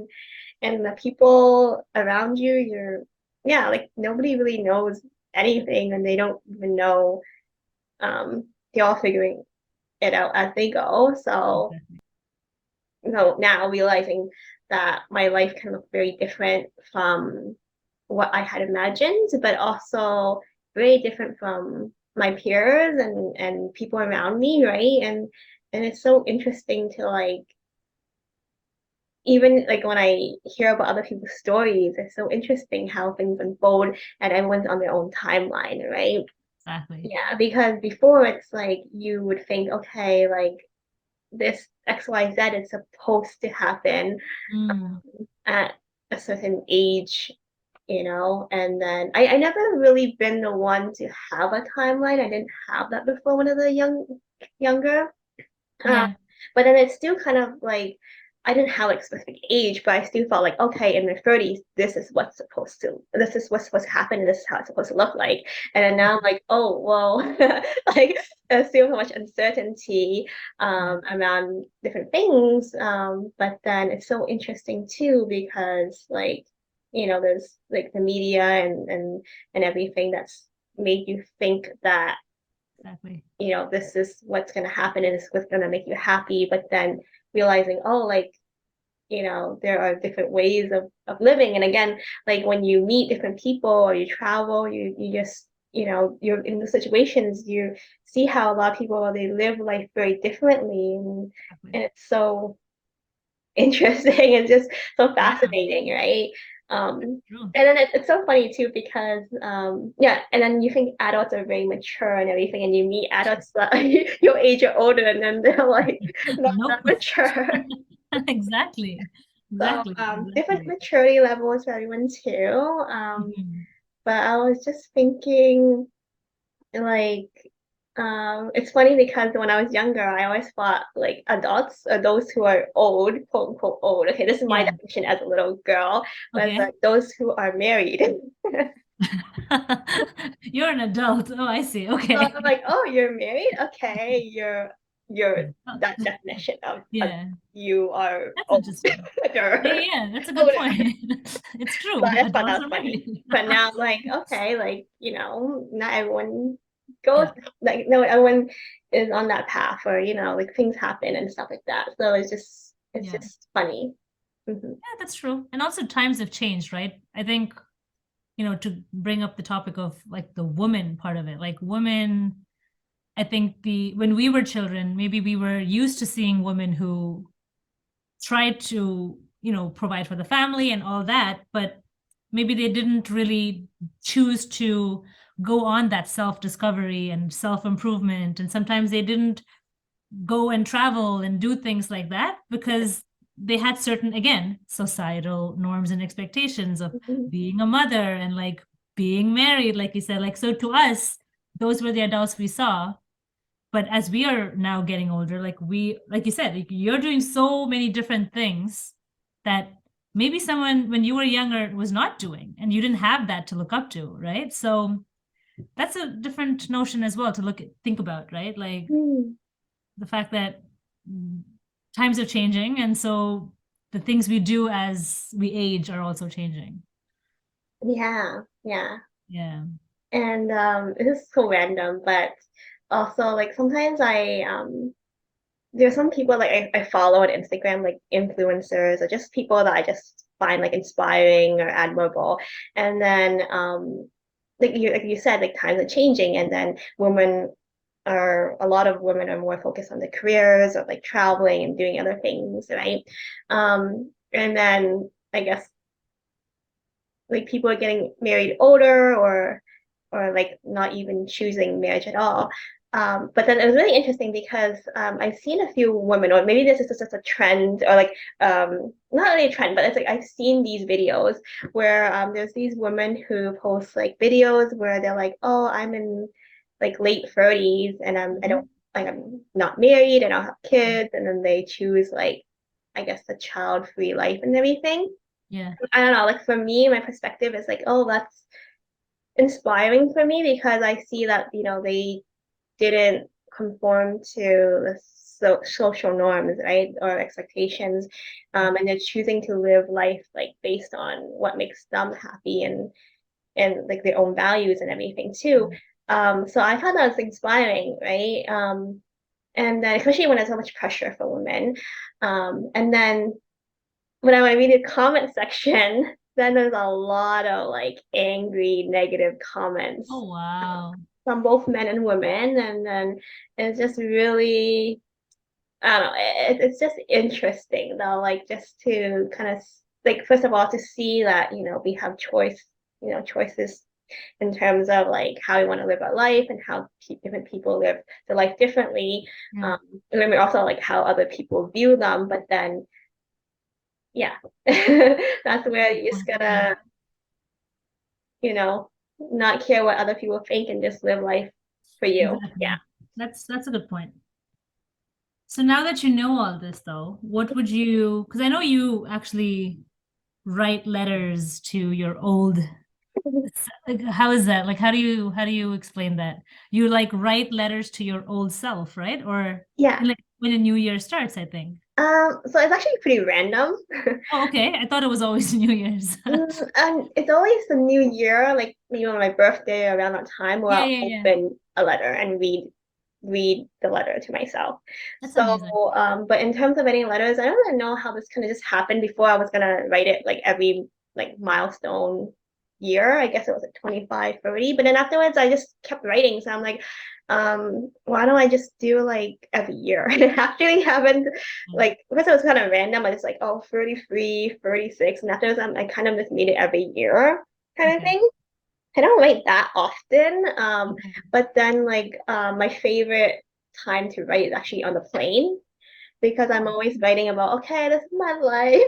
and the people around you, yeah, like nobody really knows anything, and they don't even know. They're all figuring it out as they go. So, Exactly. now realizing that my life can look very different from what I had imagined, but also very different from my peers and people around me, right? And it's so interesting to like even like when I hear about other people's stories, it's so interesting how things unfold and everyone's on their own timeline, right? Exactly. Yeah, because before it's like you would think, okay, like this XYZ is supposed to happen Mm, at a certain age, and then I never really been the one to have a timeline. I didn't have that before when I was younger. Um, yeah, but then it's still kind of like I didn't have like specific age, but I still felt like okay, in my 30s, this is what's supposed to happen, and this is how it's supposed to look like. And then now I'm like, oh well, like there's still so much uncertainty yeah, around different things. But then it's so interesting too because like there's like the media and everything that's made you think that exactly. this is what's going to happen and this is what's going to make you happy, but then realizing, oh, like, there are different ways of living. And again, like when you meet different people or you travel, you just, you're in the situations, you see how a lot of people, they live life very differently. And Exactly. it's so interesting and just so Yeah, fascinating, right? Um, true. and then it's so funny too because yeah, and then you think adults are very mature and everything, and you meet adults that your age or older, and then they're like not Nope. that mature. Exactly. So Exactly. different Exactly. maturity levels for everyone too. Mhm. But I was just thinking like, it's funny because when I was younger, I always thought like adults are those who are old, quote unquote old. Okay, this is my Yeah. definition as a little girl, but Okay. those who are married. You're an adult. Oh, I see. So I'm Okay. like, oh, you're married? Okay, you're Oh, that definition of yeah, you are that's older. interesting. Yeah, yeah, that's a good Older. point. It's So true. I just thought that Adults was are funny. married. But now I'm like, okay, like, not everyone goes Yeah. like no everyone is on that path, or like things happen and stuff like that. So it's Yeah. just funny. Yeah, that's true. And also times have changed, right? I think, to bring up the topic of like the woman part of it, like women, I think when we were children, maybe we were used to seeing women who tried to, provide for the family and all that, but maybe they didn't really choose to go on that self-discovery and self-improvement. And sometimes they didn't go and travel and do things like that because they had certain, again, societal norms and expectations of Mhm. being a mother and like being married, like you said. Like, so to us, those were the adults we saw. But as we are now getting older, like you said, like you're doing so many different things that maybe someone when you were younger was not doing, and you didn't have that to look up to, right? So that's a different notion as well to think about, right? Like Mm. the fact that times are changing, and so the things we do as we age are also changing. Yeah, yeah. Yeah. And this is so random, but also like sometimes there's some people like I follow on Instagram, like influencers or just people that I just find like inspiring or admirable. And then like you said, like times are changing, and then a lot of women are more focused on their careers or like traveling and doing other things, right? And then I guess like people are getting married older, or like not even choosing marriage at all. But then it was really interesting because I've seen a few women, or maybe this is just a trend, or like not really a trend, but it's like I've seen these videos where there's these women who post like videos where they're like, oh, I'm in like late 30s, and Mhm. I'm not married, I don't have kids, and then they choose like I guess the child-free life and everything. Yeah. I don't know, like for me, my perspective is like, oh, that's inspiring for me because I see that, they didn't conform to the social norms, right? Or expectations. And they're choosing to live life like based on what makes them happy, and like their own values and everything too. So I found that was inspiring, right? And then especially when there's so much pressure for women. And then when I read the comment section, then there's a lot of like angry, negative comments Oh, wow. from both men and women, and then it's just really, I don't know, it's just interesting though, like just to kind of like first of all to see that we have choices in terms of like how we want to live our life and how different people live their life differently, Yeah. um, and then we also like how other people view them, but then yeah, that's where you just Yeah. gotta, you know, not care what other people think and just live life for you. Yeah. Exactly. That's a good point. So now that you know all this, though, what would you, because I know you actually write letters to your old, like, how is that? Like, how do you explain that? You like write letters to your old self, right? Or Yeah. like when a new year starts, I think. So it's actually pretty random. Oh, okay. I thought it was always New Year's. And it's always the new year, like maybe on my birthday around that time, where Yeah, I'll yeah, yeah. open a letter and read the letter to myself. That's So, amazing. but in terms of writing letters, I don't really know how this kind of just happened. Before I was gonna write it like every like milestone year. I guess it was like 25, 30. But then afterwards I just kept writing. So I'm like, why don't I just do like every year? And it actually happened like because it was kind of random. I was like, oh, 33, 36. And afterwards I kind of just made it every year kind of Okay. thing. I don't write that often. Okay. But then like my favorite time to write is actually on the plane because I'm Oh, always writing about, okay, this is my life.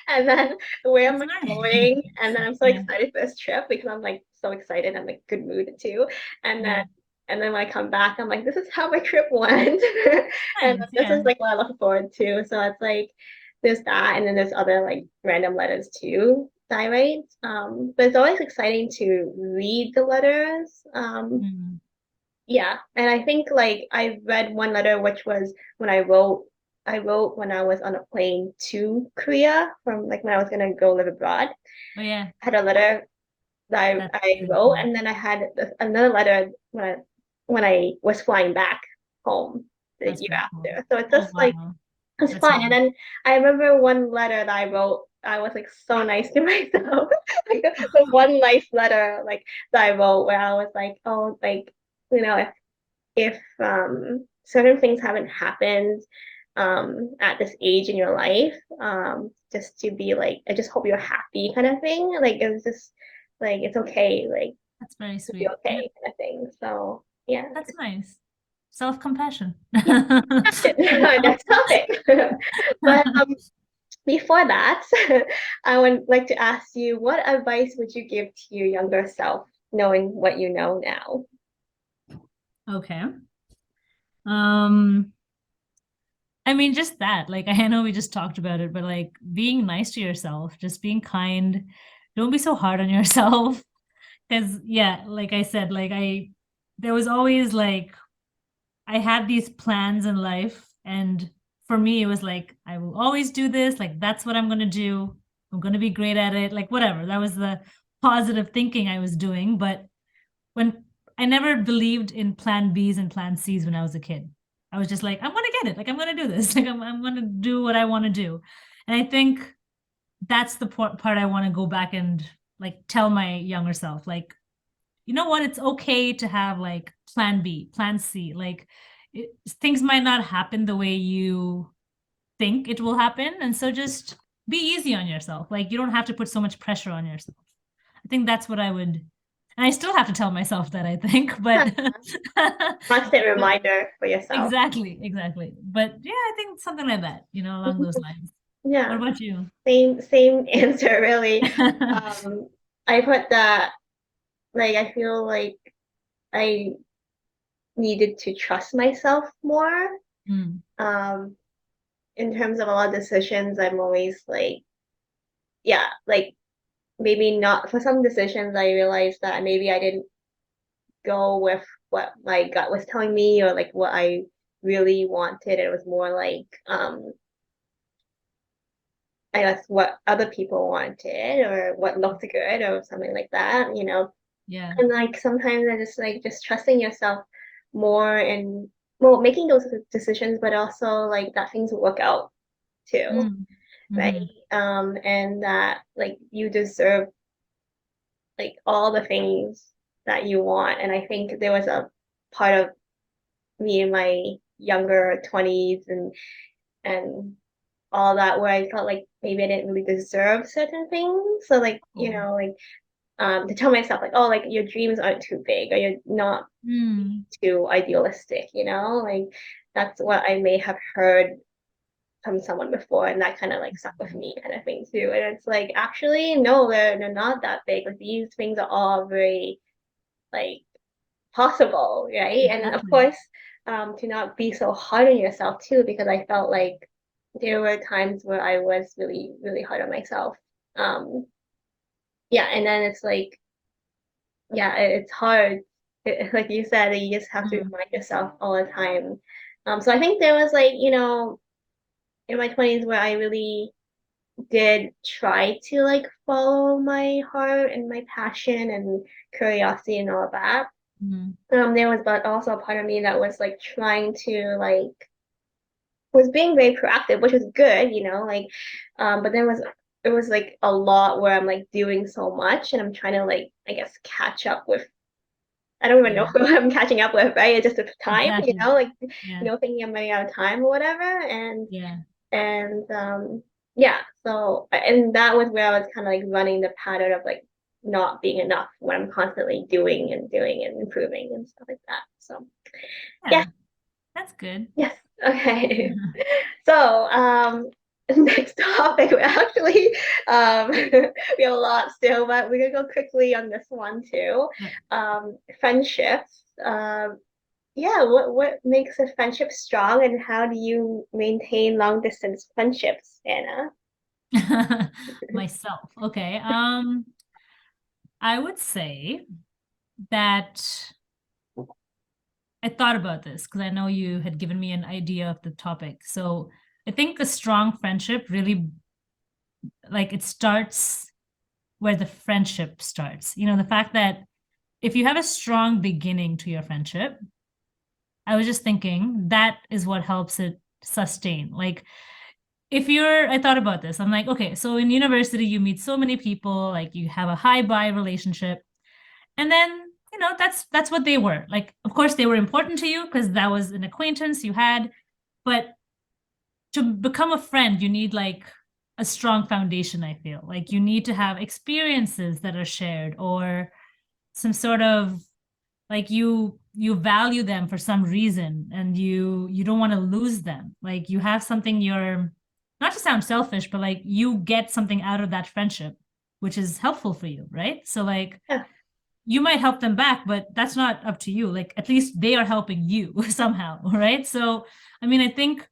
And then where am that's I nice. going? And then I'm so Yeah. excited for this trip because I'm like so excited. I'm like good mood too. And then Yeah. when I come back, I'm like, this is how my trip went. And Nice. this Yeah. is like what I look forward to. So it's like there's that, and then there's other like random letters too that I write. But it's always exciting to read the letters. Mm. Yeah, and I think like I read one letter which was when I wrote when I was on a plane to Korea from like when I was gonna go live abroad. Oh, yeah. I had a letter that I, That's I really wrote, cool. and then I had another letter when when I was flying back home the That's year pretty cool. after. So it's Oh, just like wow. it's That's fun. And nice. then I remember one letter that I wrote. I was like so nice to myself. Like the one nice letter like that I wrote where I was like, oh, like if certain things haven't happened at this age in your life, just to be like, I just hope you're happy kind of thing. Like it was just like it's okay, like That's very to be sweet. Yeah, okay kind of thing. So yeah. that's nice. Self-compassion. Yeah, that's topic. But before that, I would like to ask you, what advice would you give to your younger self, knowing what you know now? Okay. Um, I mean, just that. Like, I know we just talked about it, but like being nice to yourself, just being kind. Don't be so hard on yourself. Because, yeah, like I said, there was always like, I had these plans in life. And for me, it was like, I will always do this. Like, that's what I'm going to do. I'm going to be great at it. Like, whatever. That was the positive thinking I was doing. But when I never believed in plan Bs and plan Cs when I was a kid. I was just like, I'm gonna get it. Like I'm gonna do this. Like I'm gonna do what I want to do. And I think that's the part I want to go back and like tell my younger self, like, you know what? It's okay to have like plan B, plan C. Like things might not happen the way you think it will happen. And so just be easy on yourself. Like you don't have to put so much pressure on yourself. I think that's what I would, and I still have to tell myself that I think, but Constant but reminder for yourself. exactly, exactly. But yeah, I think something like that, along those lines. What Yeah, about you? same answer really. Um, I put that like I feel like I needed to trust myself more. Mm, Um, in terms of a lot of decisions, I'm always like, yeah, like maybe not for some decisions, I realized that maybe I didn't go with what my gut was telling me or like what I really wanted. It was more like, I guess what other people wanted or what looked good or something like that. yeah. And like sometimes I just like just trusting yourself more and well making those decisions, but also like that things will work out too, Mm, right? mm-hmm. And that like you deserve like all the things that you want. And I think there was a part of me in my younger 20s and all that where I felt like maybe I didn't really deserve certain things. So like, Cool. like to tell myself like, oh, like your dreams aren't too big or you're not Mm, too idealistic. Like that's what I may have heard from someone before and that kind of like stuck with me kind of thing too. And it's like actually no, they're not that big. Like these things are all very like possible, right? And of exactly. course, to not be so hard on yourself too, because I felt like there were times where I was really, really hard on myself. Um, yeah, and then it's like, yeah, it's hard. Like you said, you just have to Mm, remind yourself all the time. So I think there was like, in my 20s where I really did try to like follow my heart and my passion and curiosity and all of that. mm, There was but also a part of me that was like trying to like was being very proactive, which was good, like but there was it was like a lot where I'm like doing so much and I'm trying to like I guess catch up with I don't even know yeah, who I'm catching up with, right? It's just the time, exactly. like Yeah, thinking I'm running out of time or whatever. And yeah. and yeah, so and that was where I was kind of like running the pattern of like not being enough when I'm constantly doing and improving and stuff like that. So yeah. Yeah, that's good. Yes. Okay. So, next topic, we actually we have a lot still, but we're gonna go quickly on this one too. Yeah. Friendships. Yeah, what makes a friendship strong, and how do you maintain long distance friendships, Anna? Myself. Okay. I would say that I thought about this because I know you had given me an idea of the topic. So I think a strong friendship really like it starts where the friendship starts. The fact that if you have a strong beginning to your friendship, I was just thinking that is what helps it sustain. Like if you're, I thought about this. I'm like, okay, so in university, you meet so many people, like you have a high buy relationship. And then, that's what they were. Like, of course, they were important to you because that was an acquaintance you had. But to become a friend, you need like a strong foundation, I feel. Like you need to have experiences that are shared or some sort of like you value them for some reason and you don't want to lose them. Like you have something you're not to sound selfish, but like you get something out of that friendship, which is helpful for you, right? So like Yeah. you might help them back, but that's not up to you. Like at least they are helping you somehow, right? So I mean, I think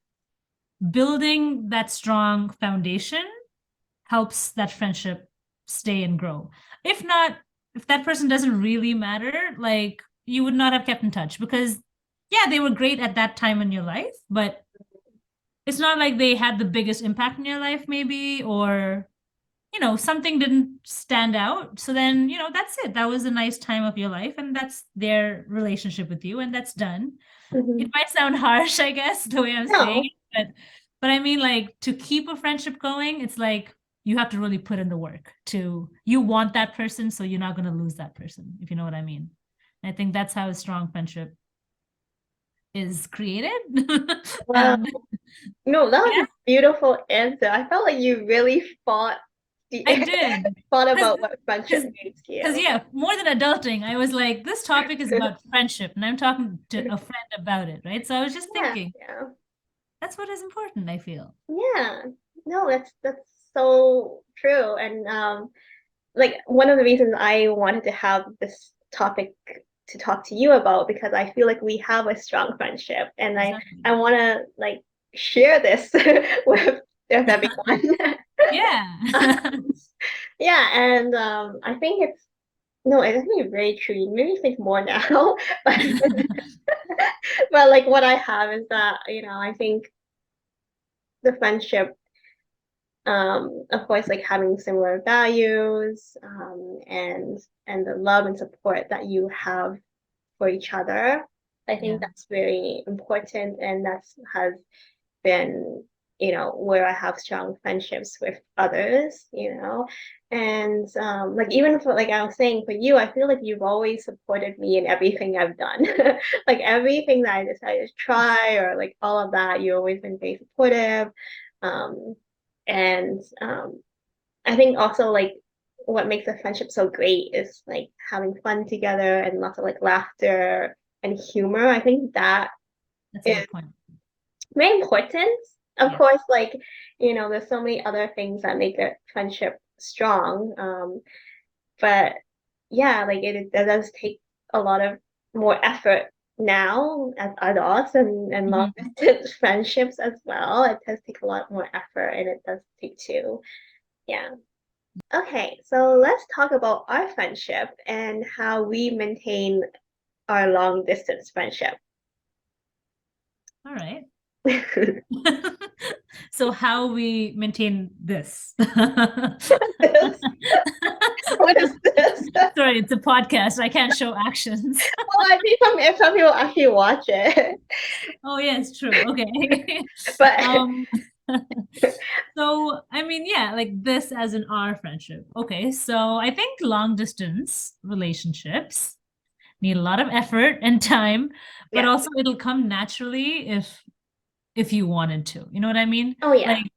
building that strong foundation helps that friendship stay and grow. If not, if that person doesn't really matter, like you would not have kept in touch because yeah, they were great at that time in your life, but it's not like they had the biggest impact in your life maybe or something didn't stand out. So then, that's it. That was a nice time of your life and that's their relationship with you and that's done. It Mhm. might sound harsh, I guess, the way I'm saying No. it, but I mean like to keep a friendship going, it's like you have to really put in the work to you want that person, so you're not going to lose that person, if you know what I mean. I think that's how a strong friendship is created. Wow. And No, that was yeah, a beautiful answer. I felt like you really thought the I did. thought Because about what friendship because means to because you. yeah, more than adulting, I was like, this topic is about friendship, and I'm talking to a friend about it, right? So I was just Yeah, thinking, yeah. that's what is important, I feel. Yeah. No, that's so true. And like one of the reasons I wanted to have this topic to talk to you about because I feel like we have a strong friendship and Exactly. I want to like share this with everyone. Yeah. Yeah, and I think it's no, it's actually very true. You made me think more now, but like what I have is that I think the friendship, of course, like having similar values, and the love and support that you have for each other. I think Yeah. that's very important, and that's has been, where I have strong friendships with others, and like even for like I was saying for you, I feel like you've always supported me in everything I've done, like everything that I decided to try or like all of that, you've always been very supportive, um, and I think also like what makes a friendship so great is like having fun together and lots of like laughter and humor. I think that That's a is good point. very important. Of Yes. course, like, there's so many other things that make a friendship strong. But yeah, like it does take a lot of more effort now as adults and long Mhm. distance friendships as well. It does take a lot more effort and it does take two. Yeah. Okay, so let's talk about our friendship and how we maintain our long distance friendship. All right. So how we maintain this? This, what is this? Sorry, it's a podcast. I can't show actions. Well, I think some people actually watch it, Oh, yeah, it's true. Okay. but Um, so I mean, yeah, like this as in our friendship. Okay, so I think long distance relationships need a lot of effort and time, but yeah. also it'll come naturally if you wanted to. You know what I mean? Oh yeah. Like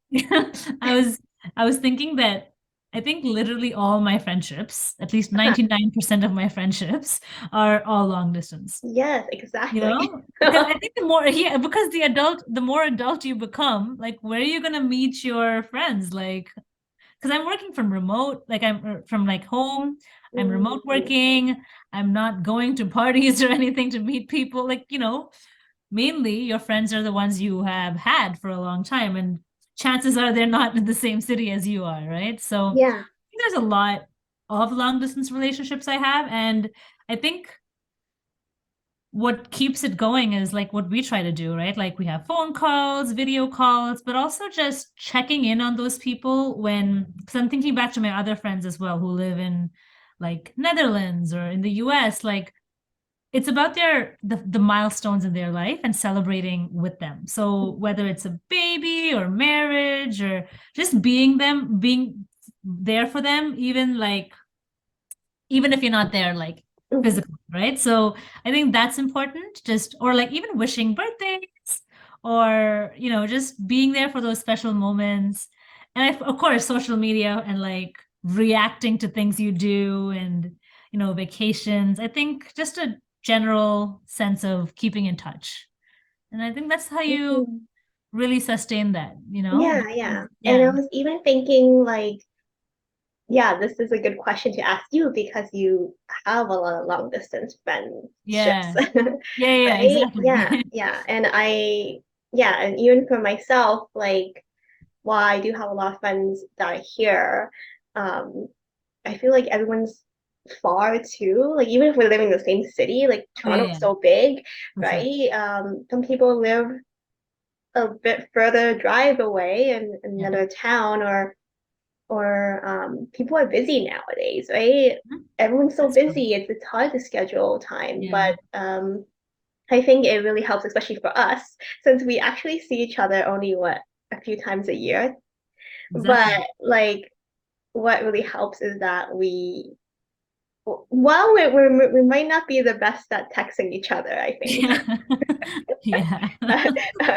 I was I was thinking that I think literally all my friendships, at least Uh-huh. 99% of my friendships are all long distance. Yes, You exactly. know? Because I think the more yeah, because the more adult you become, like where are you gonna meet your friends? Like because I'm working from remote, like I'm from like home, I'm remote Mm, working, I'm not going to parties or anything to meet people. Like, mainly your friends are the ones you have had for a long time, and chances are they're not in the same city as you are, right? So I yeah. think there's a lot of long distance relationships I have, and I think what keeps it going is like what we try to do, right? Like we have phone calls, video calls, but also just checking in on those people when, because I'm thinking back to my other friends as well who live in like Netherlands or in the US, like it's about the milestones in their life and celebrating with them. So whether it's a baby or marriage or just being there for them, even if you're not there like Mhm. physically, right? So I think that's important. Just or like even wishing birthdays or just being there for those special moments. And of course, social media and like reacting to things you do and vacations. I think just a general sense of keeping in touch. And I think that's how you Mhm. really sustain that, Yeah, because yeah. And I yeah, was even thinking like, yeah, this is a good question to ask you because you have a lot of long distance friendships, yeah, yeah, right? Yeah, exactly. yeah. Yeah, and even for myself, like, while I do have a lot of friends that are here, um, I feel like everyone's far too. Like, even if we're living in the same city, like Oh yeah, Toronto's yeah, so big, for sure. right? Some people live a bit further drive away in Yeah. another town or people are busy nowadays, right? Mhm. Everyone's so That's true. busy, it's hard to schedule time. Yeah. But I think it really helps, especially for us, since we actually see each other only a few times a year. Exactly. But like what really helps is that while we might not be the best at texting each other, I think, Yeah. Yeah.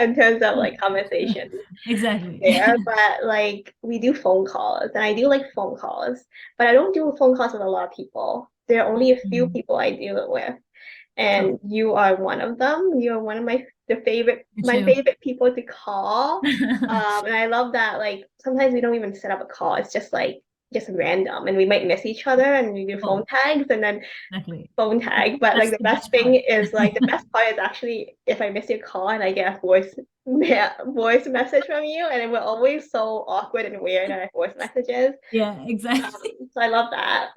in terms of like conversations Exactly. there, but like we do phone calls and I do like phone calls, but I don't do phone calls with a lot of people. There are only a few Mm, people I do it with, true. and you are one of them. You are one of Me my too. favorite people to call. And I love that like sometimes we don't even set up a call. It's just random and we might miss each other and we do phone Oh, tags and then exactly. phone tag. But like That's the the best best thing part. is like the best part is actually if I miss your call and I get a voice message from you, and it was always so awkward and weird in our voice messages. Yeah, Um, exactly. so I love that.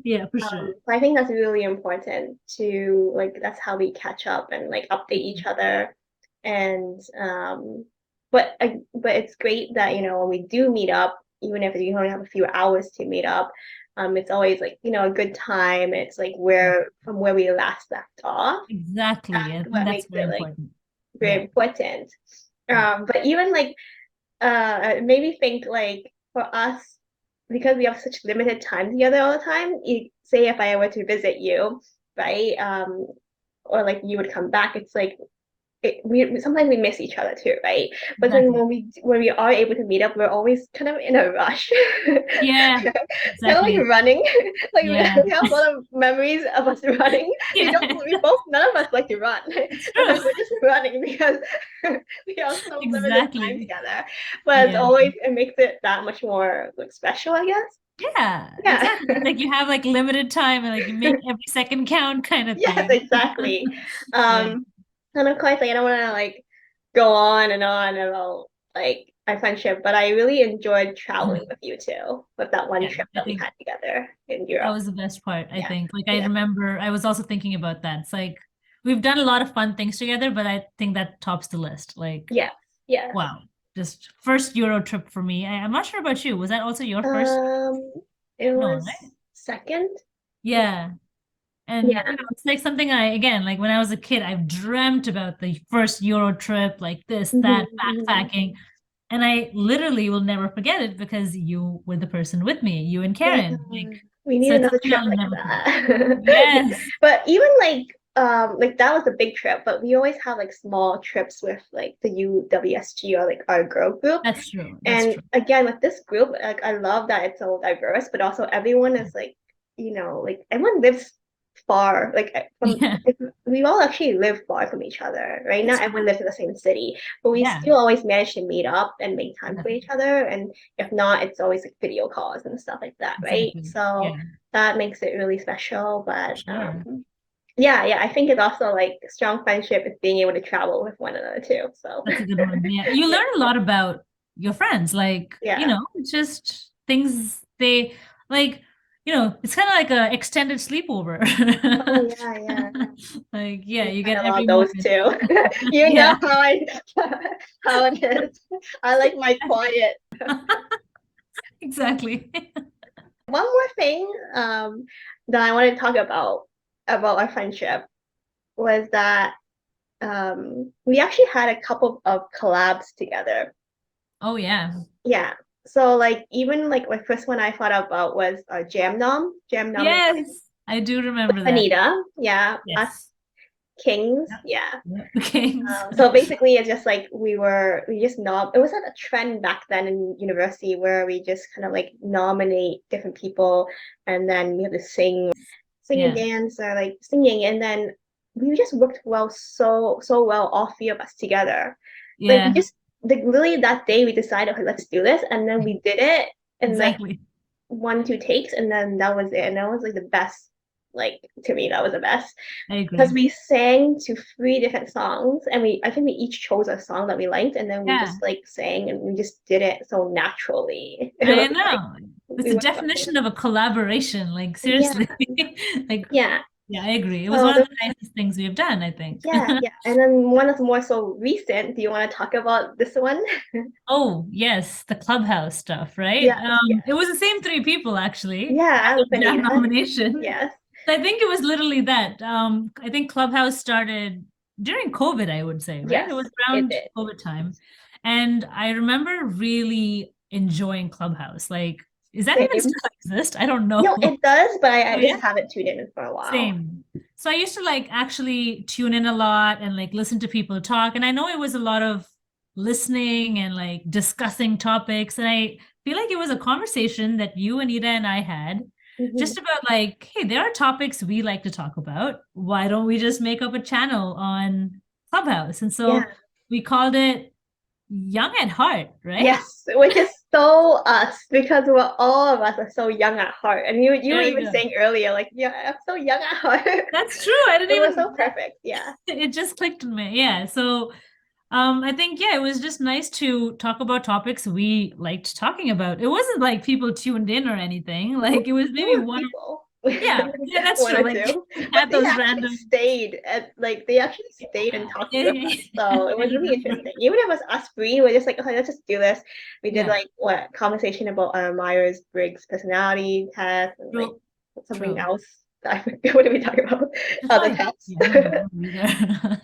Yeah, for sure. So I think that's really important to like that's how we catch up and like update each other. And but it's great that when we do meet up, even if you only have a few hours to meet up, it's always like a good time. It's like where from where we last left off. Exactly. I That's think what that's makes very it like important. very Yeah. important. Yeah. But even like it made me think like for us, because we have such limited time together all the time, say if I were to visit you, right? Or like you would come back, it's like we sometimes we miss each other too, right? But then Exactly. when we are able to meet up, we're always kind of in a rush, Yeah, kind of like exactly. running. Like Yeah. we have a lot of memories of us running. We Yeah. don't, we both, none of us like to run, It's but then true. we're just running because we have so limited time Exactly. together. But Yeah. it makes it that much more like special, I guess. Yeah, Yeah. exactly. It's like you have like limited time and like you make every second count kind of Yes, thing. exactly. Yeah. And of course, like I don't want to like go on about like my friendship, but I really enjoyed traveling with you too, with that one Yeah, trip I that we think had together in that Europe. was the best part, I Yeah, think. Like I yeah, remember I was also thinking about that. It's like we've done a lot of fun things together, but I think that tops the list. Like, yes, yes. wow. Just first Euro trip for me. I'm not sure about you. Was that also your first? Um, it No, was right? second. Yeah. And Yeah. it's like something again, like when I was a kid, I've dreamt about the first Euro trip, like this, that, Hmm. backpacking. And I literally will never forget it because you were the person with me, you and Yeah, Karen. Like, we need so it's another something trip I'll like never forget. that. Yeah. Yes, But even like that was a big trip, but we always have like small trips with like the UWSG or like our girl group. that's true. That's And true. again, with this group, like I love that it's so diverse, but also everyone is like, like everyone lives far. Like Yeah, we all actually live far from each other, right? that's Not everyone true. lives in the same city, but we Yeah, still always manage to meet up and make time for each definitely. other. And if not, it's always like video calls and stuff like that, right? Exactly. So Yeah, that makes it really special. for But sure. yeah, yeah, I think it's also like strong friendship is being able to travel with one another too. So That's a good one. Yeah. You yeah, learn a lot about your friends. Like, yeah. it's just things they like, it's kind of like a extended sleepover. Oh yeah, yeah. Like, yeah, We've you had get a lot of every those moment. too. You know Yeah. how I how it is. I like my quiet. Exactly. One more thing that I want to talk about our friendship. was that we actually had a couple of collabs together. Oh yeah. Yeah. So like even like my first one I thought about was Jam Nom. Jam Nom and Yes, I do remember that. Anita. Yeah. Us Yes. Kings. Yep. Yeah. Yep. The Kings. So basically it's just like we just it was like a trend back then in university where we just kind of like nominate different people and then we have to sing and Yeah. dance or like singing and then we just worked so well all three of us together. Like we Yeah, just like literally that day we decided, okay, let's do this, and then we did it in like exactly. one, two takes, and then that was it. And that was like the best, like to me, that was the best. I Because agree. we sang to three different songs and I think we each chose a song that we liked and then we Yeah, just like sang and we just did it so naturally. It I was like know. It's we the were so definition of a collaboration. Like yeah, seriously. Like, yeah. yeah, I agree. It was So one of the nicest things we've done, I think. yeah. And then one that's more so recent. Do you want to talk about this one? Oh, yes, the Clubhouse stuff, right? Yes, yes. It was the same three people actually Yeah, at with the jam Anita. nomination. Yes. So I think it was literally that. I think Clubhouse started during COVID, I would say, right? It Yes, was it around did. COVID time. And I remember really enjoying Clubhouse. Like, is that even Same. still exist? I don't know. No, it does, but I Oh, just yeah. haven't tuned in for a while. Same. So I used to like actually tune in a lot and like listen to people talk. And I know it was a lot of listening and like discussing topics. And I feel like it was a conversation that you, Anita, and I had Hmm. just about like, hey, there are topics we like to talk about. Why don't we just make up a channel on Clubhouse? And Yeah. so we called it Young at Heart, right? Yes, which is so us because we're all of us are so young at heart. And you were There you even go. saying earlier, like, yeah, I'm so young at heart. That's true. I didn't It was even, so perfect. Yeah. it just clicked in me. Yeah. So I think, yeah, it was just nice to talk about topics we liked talking about. It wasn't like people tuned in or anything. Like it was There maybe were one, people, yeah, yeah, that's one true. or Like two, we but had they those actually random, stayed at like they actually stayed and yeah, talked yeah, with yeah, us. So it I was really remember. interesting. Even if it was us three, we're just like, okay, let's just do this. We did Yeah, like what conversation about Myers-Briggs personality test and like true, something true. else. I forget what did we talk about? That's Other why, tests. yeah, I don't remember either.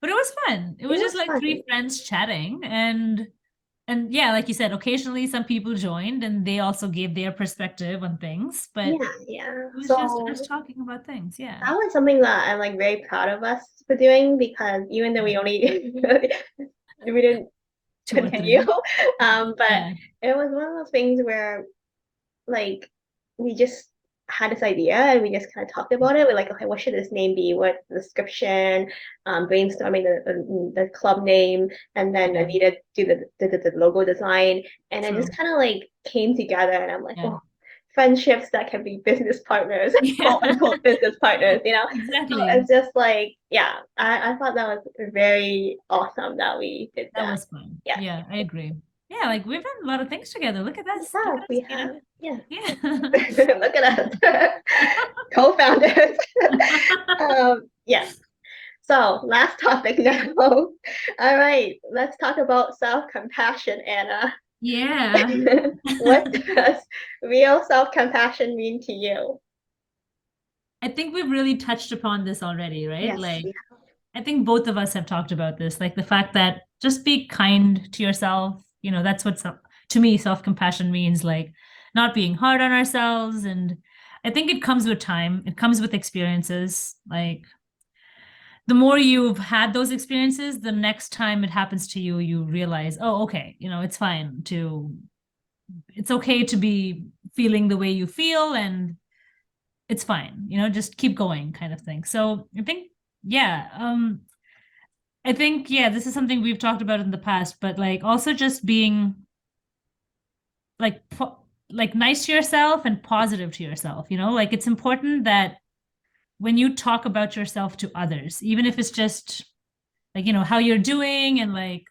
But it was fun. It It was just was like fun. three friends chatting and yeah, like you said, occasionally some people joined and they also gave their perspective on things, but Yeah, yeah. it was just us So talking about things. Yeah. that was something that I'm like very proud of us for doing because even though Yeah. we only we didn't Two or continue, three. but Yeah. it was one of those things where like we just had this idea and we just kind of talked about it. We're like, okay, what should this name be? What description? Brainstorming the club name, and then Yeah. Anita do the logo design, and then just True. kind of like came together. And I'm like, Yeah. oh, friendships that can be business partners, Yeah. quote unquote business partners, you know? So Exactly. it's just like, yeah, I thought that was very awesome that we did That that. was fun. Yes, Yeah, I agree. Yeah, like we've done a lot of things together. Look at us. Look at us, we you know. have, yeah. Yeah. Look at us, co-founders. Yes. So last topic now. All right, let's talk about self-compassion, Anna. Yeah. What does real self-compassion mean to you? I think we've really touched upon this already, right? Yes. Like I think both of us have talked about this, like the fact that just be kind to yourself. You know, that's what to me self-compassion means, like not being hard on ourselves. And I think it comes with time. It comes with experiences. Like the more you've had those experiences, the next time it happens to you, you realize, oh, okay, you know, it's okay to be feeling the way you feel and it's fine, you know, just keep going kind of thing. So I think, yeah, I think, yeah, this is something we've talked about in the past, but like also just being like, like nice to yourself and positive to yourself, you know, like it's important that when you talk about yourself to others, even if it's just like, you know, how you're doing and like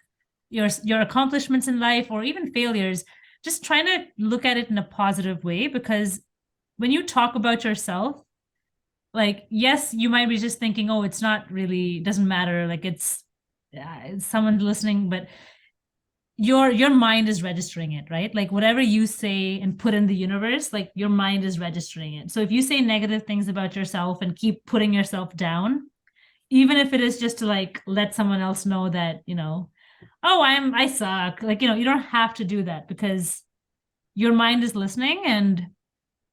your accomplishments in life or even failures, just trying to look at it in a positive way because when you talk about yourself, like yes, you might be just thinking, oh, it's not really doesn't matter, like it's someone listening, but your mind is registering it, right? Like whatever you say and put in the universe, like your mind is registering it. So if you say negative things about yourself and keep putting yourself down, even if it is just to like let someone else know that, oh, I suck. Like, you don't have to do that because your mind is listening, and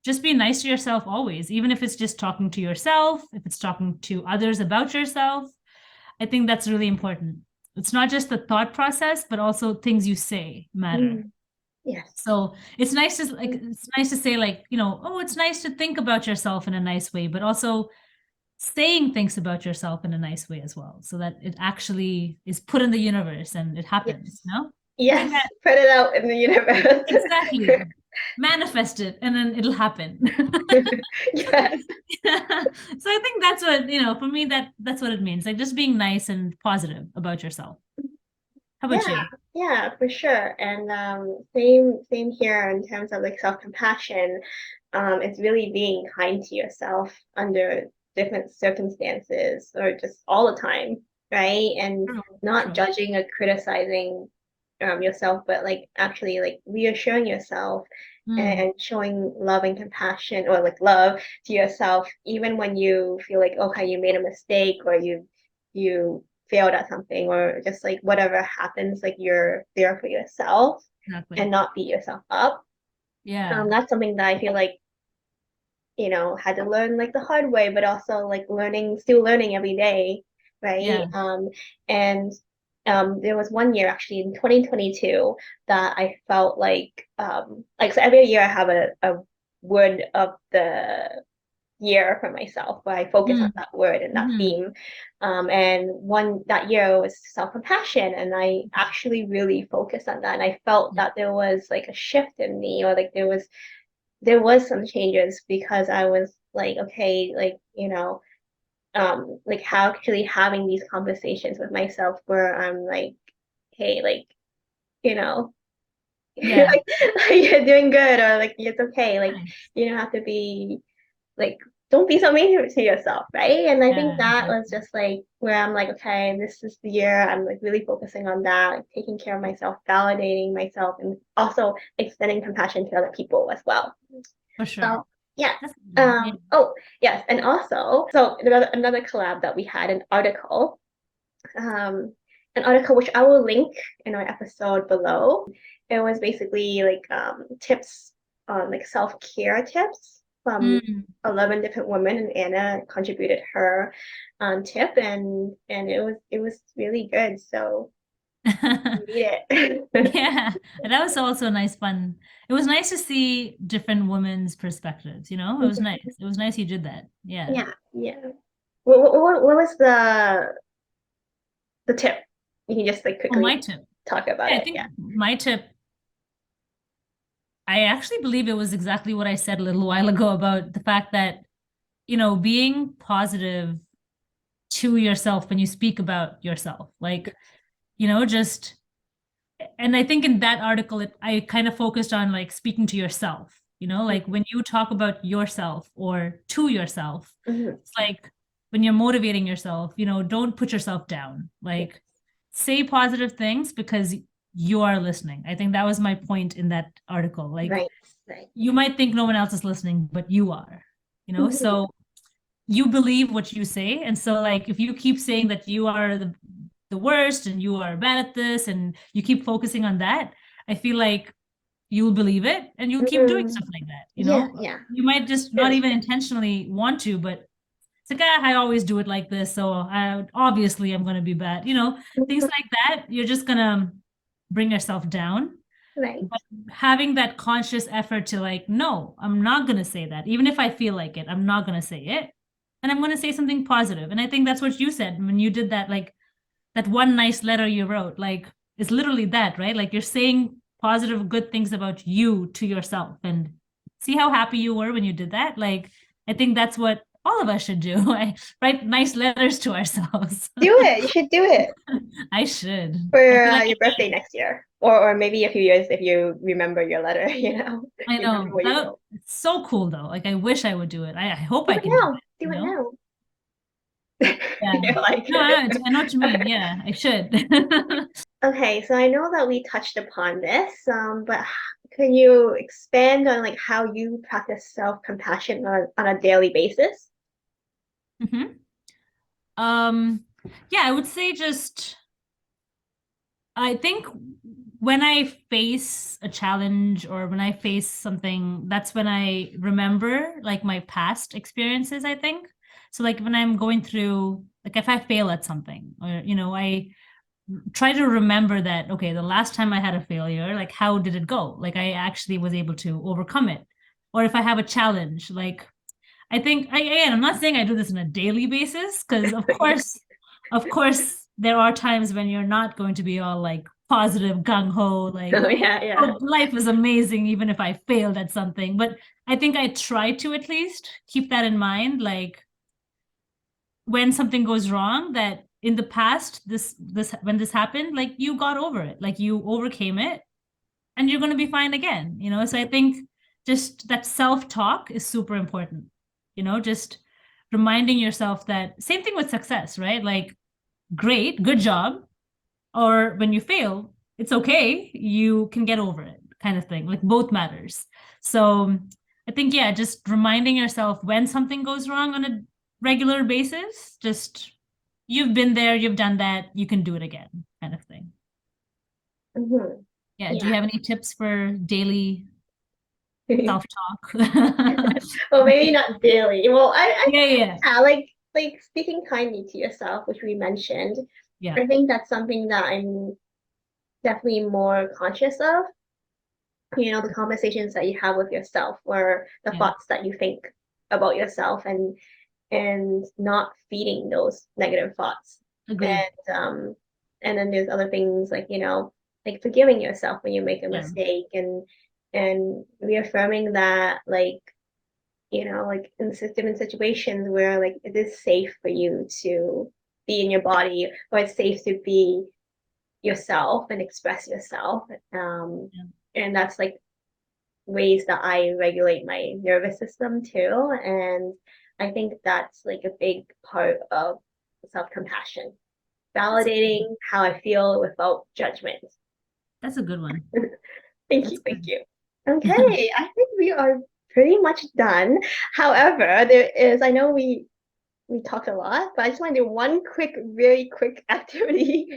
just be nice to yourself always, even if it's just talking to yourself, if it's talking to others about yourself. I think that's really important. It's not just the thought process, but also things you say matter. Mm, yes. So it's nice to say like, oh, it's nice to think about yourself in a nice way, but also saying things about yourself in a nice way as well, so that it actually is put in the universe and it happens, Yes. I think Yes. that Put it out in the universe. exactly, manifest it and then it'll happen. Yes. So I think that's what, for me, that's what it means, like just being nice and positive about yourself. How about Yeah, you? yeah, for sure. And same here in terms of like self-compassion. It's really being kind to yourself under different circumstances or just all the time, right? And True, not true. judging or criticizing yourself, but like actually like reassuring yourself Mm, and showing love and compassion or like love to yourself, even when you feel like, okay, you made a mistake or you failed at something or just like whatever happens, like you're there for yourself and exactly. not beat yourself up. Yeah. That's something that I feel like, had to learn like the hard way, but also like still learning every day, right? Yeah. And there was one year actually in 2022 that I felt like so every year I have a word of the year for myself where I focus on Mm, that word and that hmm. theme. And one that year was self-compassion, and I actually really focused on that. And I felt Yeah. that there was like a shift in me, or like there was some changes because I was like, okay, like, like how actually having these conversations with myself where I'm like, hey, like, you know, Yeah. like you're doing good, or like it's okay, like Nice. you don't have to be like don't be so mean to yourself, right? And I think Yeah, that was exactly. just like where I'm like, okay, this is the year I'm like really focusing on that, like taking care of myself, validating myself, and also extending compassion to other people as well. For sure. So yeah. Definitely. Yeah. Oh yes, and also so another collab that we had um, an article which I will link in our episode below. It was basically like tips on like self-care tips from Mm. 11 different women, and Anna contributed her tip, and it was really good. So read it. Yeah, and that was also nice fun. It was nice to see different women's perspectives, It was nice. It was nice you did that. Yeah. Yeah, yeah. What was the tip? You can just like Oh, my quickly tip. talk about Yeah, I it. think Yeah. my tip, I actually believe it was exactly what I said a little while ago about the fact that, being positive to yourself when you speak about yourself. Like, just, and I think in that article, I kind of focused on like speaking to yourself, like when you talk about yourself or to yourself, Mm-hmm. it's like when you're motivating yourself, don't put yourself down. Yeah. Like say positive things because you are listening. I think that was my point in that article. Like Right. Right. you might think no one else is listening, but you are, Mm-hmm. so you believe what you say. And so like if you keep saying that you are the worst and you are bad at this and you keep focusing on that, I feel like you'll believe it and you'll keep doing Mm-hmm. stuff like that, Yeah. Yeah. you might just not True. even intentionally want to, but it's like, I always do it like this, so obviously I'm going to be bad, things Mhm. like that. You're just going to bring yourself down. Right. But having that conscious effort to like, no, I'm not going to say that. Even if I feel like it, I'm not going to say it. And I'm going to say something positive. And I think that's what you said when you did that, like that one nice letter you wrote, like it's literally that, right? Like you're saying positive, good things about you to yourself. And see how happy you were when you did that? Like, I think that's what all of us should do. I write nice letters to ourselves. Do it. You should do it I should. I for feel like your birthday next year, or maybe a few years if you remember your letter. I Remember know. what you wrote. It's so cool though. Like I wish I would do it. I hope Do I it can do now. it, Do it now. Yeah. You're like, No, I know what you mean. Yeah, I should. okay. So I know that we touched upon this, but can you expand on like how you practice self-compassion on a daily basis? Mhm. Yeah, I would say just I think when I face a challenge or when I face something, that's when I remember like my past experiences, I think. So like when I'm going through, like if I fail at something, or I try to remember that, okay, the last time I had a failure, like how did it go? Like I actually was able to overcome it. Or if I have a challenge, like I think again, I'm not saying I do this on a daily basis because of course, there are times when you're not going to be all like positive, gung ho, like Oh, yeah, yeah. oh, life is amazing even if I failed at something. But I think I try to at least keep that in mind, like when something goes wrong, that in the past, this when this happened, like you got over it, like you overcame it, and you're going to be fine again. So I think just that self-talk is super important. Just reminding yourself that same thing with success, right? Like great, good job, or when you fail, it's okay, you can get over it, kind of thing. Like both matters. So I think, yeah, just reminding yourself when something goes wrong on a regular basis, just you've been there, you've done that, you can do it again, kind of thing. Mhm. Yeah, do you Yeah. have any tips for daily self-talk? Well, maybe not daily. Well, Yeah, yeah, yeah, like speaking kindly to yourself, which we mentioned. yeah, I think that's something that I'm definitely more conscious of. The conversations that you have with yourself or the yeah. thoughts that you think about yourself and not feeding those negative thoughts. Agreed. And then there's other things like, like forgiving yourself when you make a Yeah, mistake and reaffirming that like in different situations where like it is safe for you to be in your body or it's safe to be yourself and express yourself. yeah. And that's like ways that I regulate my nervous system too. And I think that's like a big part of self-compassion, That's validating how I feel without judgment. that's a good one. Thank That's you, thank good. you. Okay, I think we are pretty much done. However, I know we talked a lot, but I just want to do one quick, really quick activity.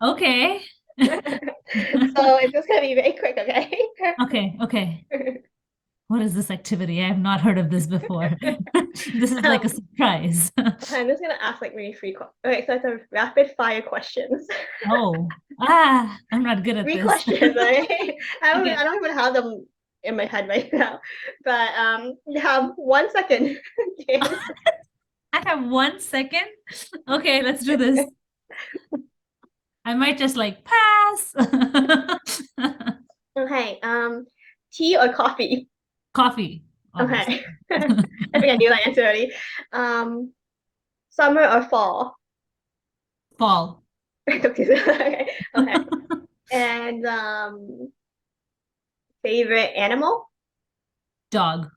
Okay. So it's just gonna be very quick, okay? Okay, okay. What is this activity? I have not heard of this before. This is like a Um, surprise. I'm just gonna ask like maybe three questions. Okay, so it's a rapid fire questions. Oh, I'm not good at Three this. questions, right? Okay, I don't even have them in my head right now. But you have 1 second. I have 1 second. Okay, let's do this. I might just like pass. Okay, tea or coffee? Coffee, obviously. Okay. I think I knew that answer already. Um, summer or fall? Fall. Okay. Okay. And favorite animal? Dog.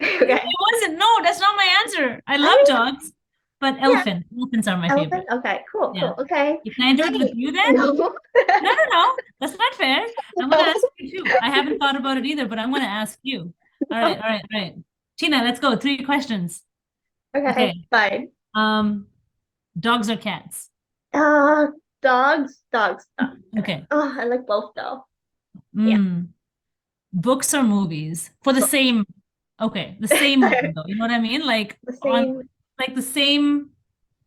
It Okay. wasn't. No, that's not my answer. I I love mean, dogs, but yeah, elephant. Elephants are my elephant. favorite. Okay, cool, Yeah. cool. Okay. Can I do it with Great. you then? No. No, no, no. That's not fair. I'm going to ask you too. I haven't thought about it either, but I'm going to ask you. All right, No. all right, all right. Tina, let's go. Three questions. Okay, Okay. fine. Um, dogs or cats? Uh, dogs. Okay. Okay. Oh, I like both though. Yeah. Mm. Books or movies for the So same, okay, the same movie though. You know what I mean? Like the on same. like the same,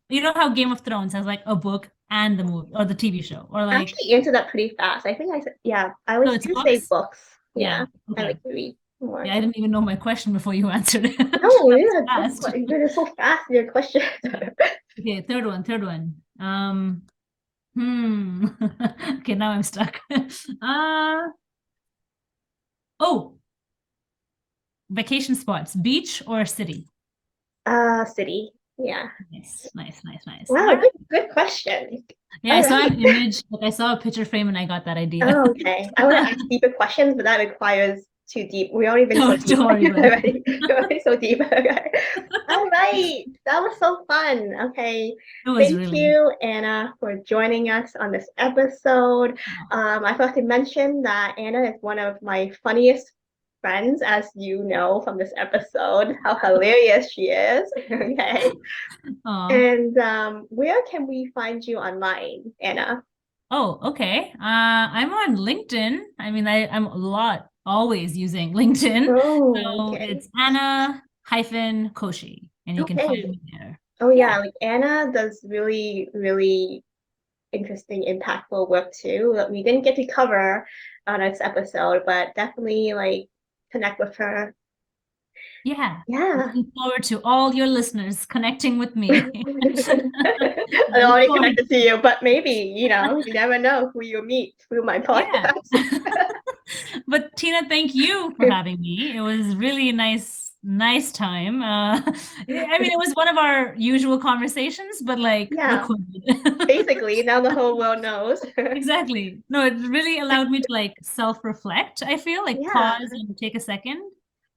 you know how Game of Thrones has like a book and the movie or the TV show or I like actually answered that pretty fast. I think I said, yeah, I so always it's do say books? books. Yeah. Yeah, I Okay. like to read more. Yeah, I didn't even know my question before you answered it. No, That was yeah, fast. you're so fast in your question. Okay, third one, third one. Hmm. Okay, now I'm stuck. Uh, oh, vacation spots, beach or city? City. Yeah. Nice, nice, nice, nice. All Wow, right. good question. Yeah, I All saw right. an image, like I saw a picture frame and I got that idea. Oh, okay. I want to ask deeper questions, but that requires too deep. We've already been so No, deep don't worry about it. already. We're already so deep. Okay. All right. That was so fun. Okay. It was Thank really. you, Anna, for joining us on this episode. I forgot to mention that Anna is one of my funniest friends, as you know from this episode, how hilarious she is. Okay. Oh, And where can we find you online, Anna? oh, okay. I'm on LinkedIn. I mean, I'm a lot always using LinkedIn. Oh, So okay. it's Anna hyphen Koshy, and you can find Okay. me there. Oh Yeah. yeah, like Anna does really, really interesting, impactful work too that we didn't get to cover on this episode, but definitely like connect with her. Yeah. Yeah. Looking forward to all your listeners connecting with me. I'm Look already forward. connected to you, but maybe, you never know who you meet through my Yeah. podcast. But Tina, thank you for having me. It was really a nice time. I mean, it was one of our usual conversations, but like Yeah, recorded. basically, now the whole world knows. Exactly. No, it really allowed me to like self-reflect. I feel like Yeah, pause and take a second.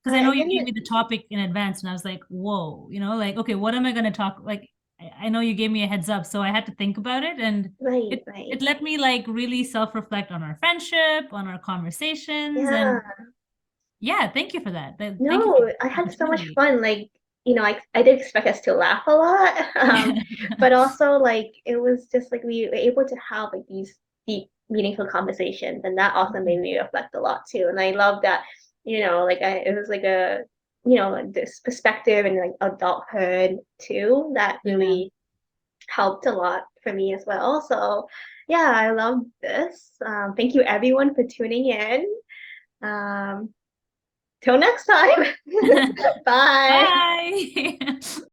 Because I know I you gave didn't. me the topic in advance, and I was like, whoa, like, okay, what am I going to talk? Like, I know you gave me a heads up, so I had to think about it, and Right, it right. let me like really self-reflect on our friendship, on our conversations, and Yeah. yeah, thank you for that. Thank you for No, I the had so much opportunity. fun. Like, I did expect us to laugh a lot. But also like it was just like we were able to have like these deep, meaningful conversations, and that also made me reflect a lot too. And I love that, like it was like this perspective and like adulthood too that Yeah. really helped a lot for me as well. So yeah, I love this. Thank you everyone for tuning in. Um, Till next time. Bye. Bye.